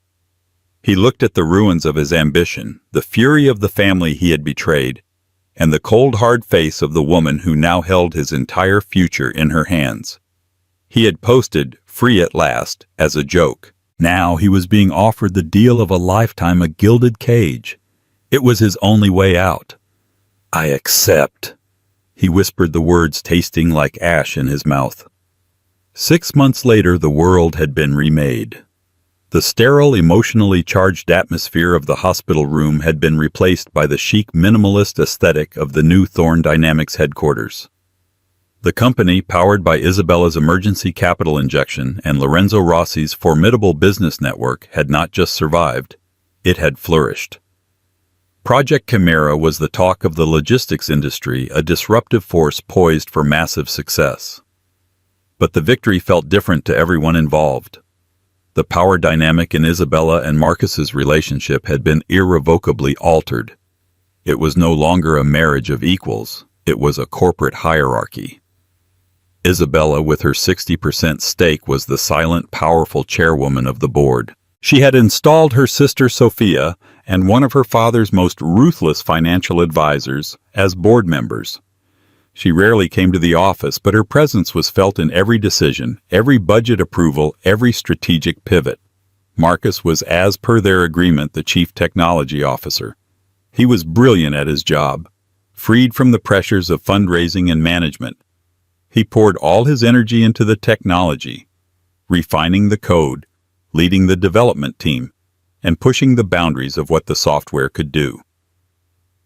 [SPEAKER 2] He looked at the ruins of his ambition, the fury of the family he had betrayed, and the cold, hard face of the woman who now held his entire future in her hands. He had posted, "free at last," as a joke, Now he was being offered the deal of a lifetime, a gilded cage. It was his only way out. "I accept." He whispered the words, tasting like ash in his mouth. 6 months later, the world had been remade. The sterile, emotionally charged atmosphere of the hospital room had been replaced by the chic, minimalist aesthetic of the new Thorne Dynamics headquarters. The company, powered by Isabella's emergency capital injection and Lorenzo Rossi's formidable business network, had not just survived, it had flourished. Project Chimera was the talk of the logistics industry, a disruptive force poised for massive success. But the victory felt different to everyone involved. The power dynamic in Isabella and Marcus's relationship had been irrevocably altered. It was no longer a marriage of equals, it was a corporate hierarchy. Isabella, with her 60% stake, was the silent, powerful chairwoman of the board. She had installed her sister Sophia and one of her father's most ruthless financial advisors as board members. She rarely came to the office, but her presence was felt in every decision, every budget approval, every strategic pivot. Marcus was, as per their agreement, the chief technology officer. He was brilliant at his job, freed from the pressures of fundraising and management. He poured all his energy into the technology, refining the code, leading the development team, and pushing the boundaries of what the software could do.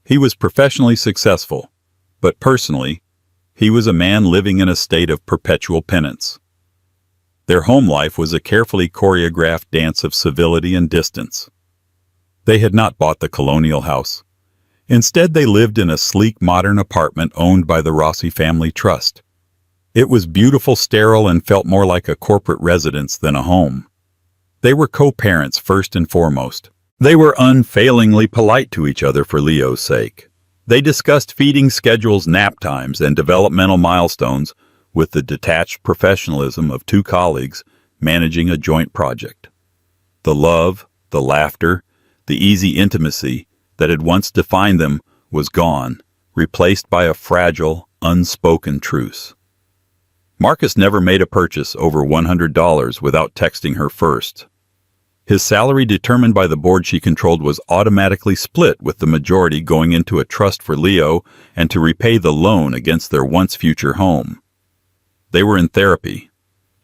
[SPEAKER 2] He was professionally successful, but personally, he was a man living in a state of perpetual penance. Their home life was a carefully choreographed dance of civility and distance. They had not bought the colonial house. Instead, they lived in a sleek, modern apartment owned by the Rossi Family Trust. It was beautiful, sterile, and felt more like a corporate residence than a home. They were co-parents first and foremost. They were unfailingly polite to each other for Leo's sake. They discussed feeding schedules, nap times, and developmental milestones with the detached professionalism of two colleagues managing a joint project. The love, the laughter, the easy intimacy that had once defined them was gone, replaced by a fragile, unspoken truce. Marcus never made a purchase over $100 without texting her first. His salary, determined by the board she controlled, was automatically split, with the majority going into a trust for Leo and to repay the loan against their once-future home. They were in therapy.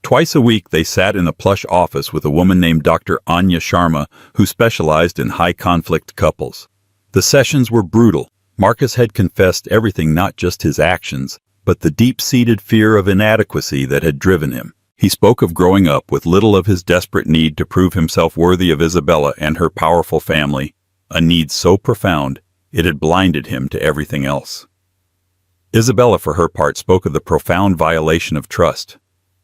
[SPEAKER 2] Twice a week they sat in a plush office with a woman named Dr. Anya Sharma, who specialized in high-conflict couples. The sessions were brutal. Marcus had confessed everything, not just his actions, but the deep-seated fear of inadequacy that had driven him. He spoke of growing up with little of his desperate need to prove himself worthy of Isabella and her powerful family, a need so profound it had blinded him to everything else. Isabella, for her part, spoke of the profound violation of trust.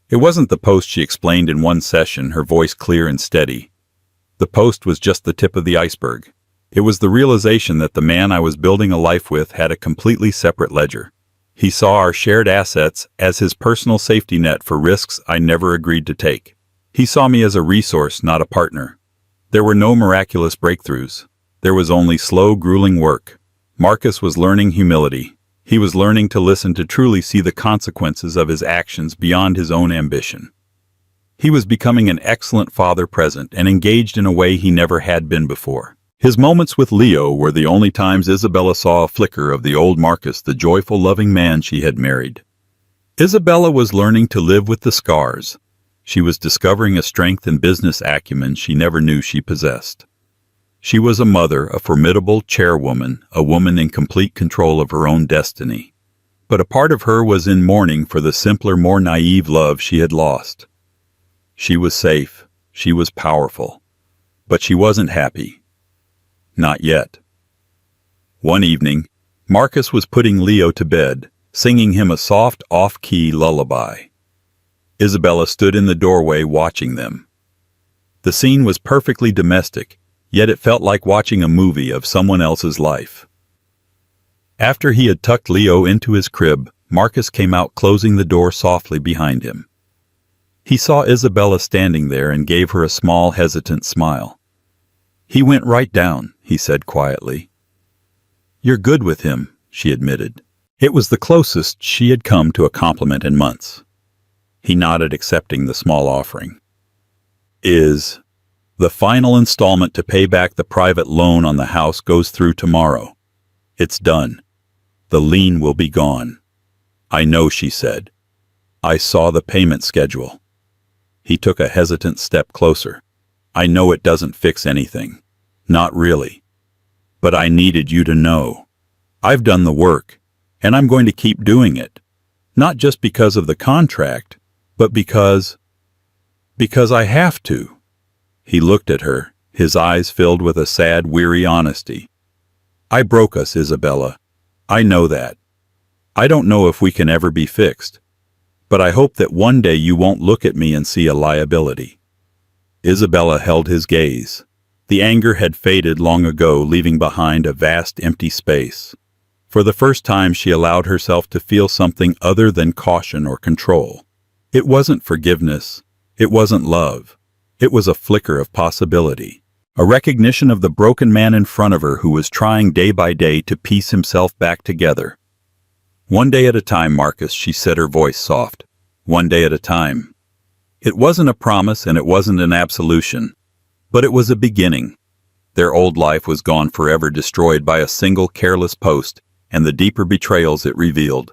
[SPEAKER 2] It wasn't the post, she explained in one session, her voice clear and steady. The post was just the tip of the iceberg. It was the realization that the man I was building a life with had a completely separate ledger. He saw our shared assets as his personal safety net for risks I never agreed to take. He saw me as a resource, not a partner. There were no miraculous breakthroughs. There was only slow, grueling work. Marcus was learning humility. He was learning to listen, to truly see the consequences of his actions beyond his own ambition. He was becoming an excellent father, present and engaged in a way he never had been before. His moments with Leo were the only times Isabella saw a flicker of the old Marcus, the joyful, loving man she had married. Isabella was learning to live with the scars. She was discovering a strength and business acumen she never knew she possessed. She was a mother, a formidable chairwoman, a woman in complete control of her own destiny. But a part of her was in mourning for the simpler, more naive love she had lost. She was safe, she was powerful, but she wasn't happy. Not yet. One evening, Marcus was putting Leo to bed, singing him a soft, off-key lullaby. Isabella stood in the doorway watching them. The scene was perfectly domestic, yet it felt like watching a movie of someone else's life. After he had tucked Leo into his crib, Marcus came out, closing the door softly behind him. He saw Isabella standing there and gave her a small, hesitant smile. "He went right down," he said quietly. "You're good with him," she admitted. It was the closest she had come to a compliment in months. He nodded, accepting the small offering. The final installment to pay back the private loan on the house goes through tomorrow. It's done. The lien will be gone. I know, she said. I saw the payment schedule. He took a hesitant step closer. I know it doesn't fix anything. Not really. But I needed you to know. I've done the work, and I'm going to keep doing it. Not just because of the contract, but because I have to. He looked at her, his eyes filled with a sad, weary honesty. I broke us, Isabella. I know that. I don't know if we can ever be fixed. But I hope that one day you won't look at me and see a liability. Isabella held his gaze. The anger had faded long ago, leaving behind a vast empty space. For the first time she allowed herself to feel something other than caution or control. It wasn't forgiveness. It wasn't love. It was a flicker of possibility. A recognition of the broken man in front of her who was trying day by day to piece himself back together. One day at a time, Marcus, she said, her voice soft. One day at a time. It wasn't a promise and it wasn't an absolution, but it was a beginning. Their old life was gone forever, destroyed by a single careless post and the deeper betrayals it revealed.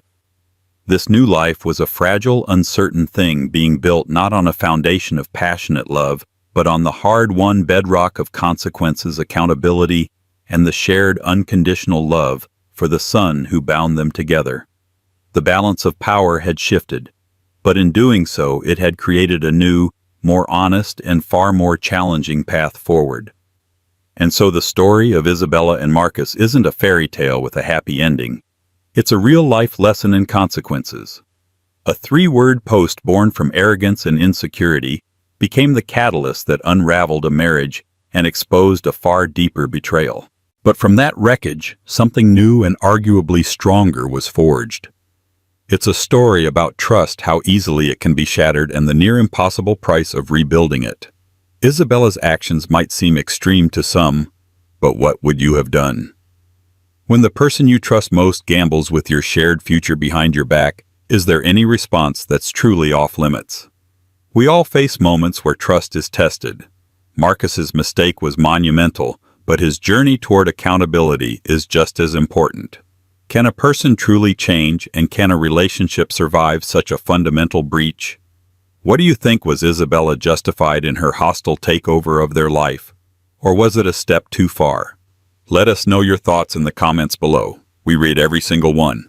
[SPEAKER 2] This new life was a fragile, uncertain thing being built not on a foundation of passionate love, but on the hard-won bedrock of consequences, accountability, and the shared unconditional love for the son who bound them together. The balance of power had shifted, but in doing so it had created a new, more honest, and far more challenging path forward. And so the story of Isabella and Marcus isn't a fairy tale with a happy ending. It's a real-life lesson in consequences. A 3-word post born from arrogance and insecurity became the catalyst that unraveled a marriage and exposed a far deeper betrayal. But from that wreckage, something new and arguably stronger was forged. It's a story about trust, how easily it can be shattered, and the near-impossible price of rebuilding it. Isabella's actions might seem extreme to some, but what would you have done? When the person you trust most gambles with your shared future behind your back, is there any response that's truly off-limits? We all face moments where trust is tested. Marcus's mistake was monumental, but his journey toward accountability is just as important. Can a person truly change, and can a relationship survive such a fundamental breach? What do you think? Was Isabella justified in her hostile takeover of their life? Or was it a step too far? Let us know your thoughts in the comments below. We read every single one.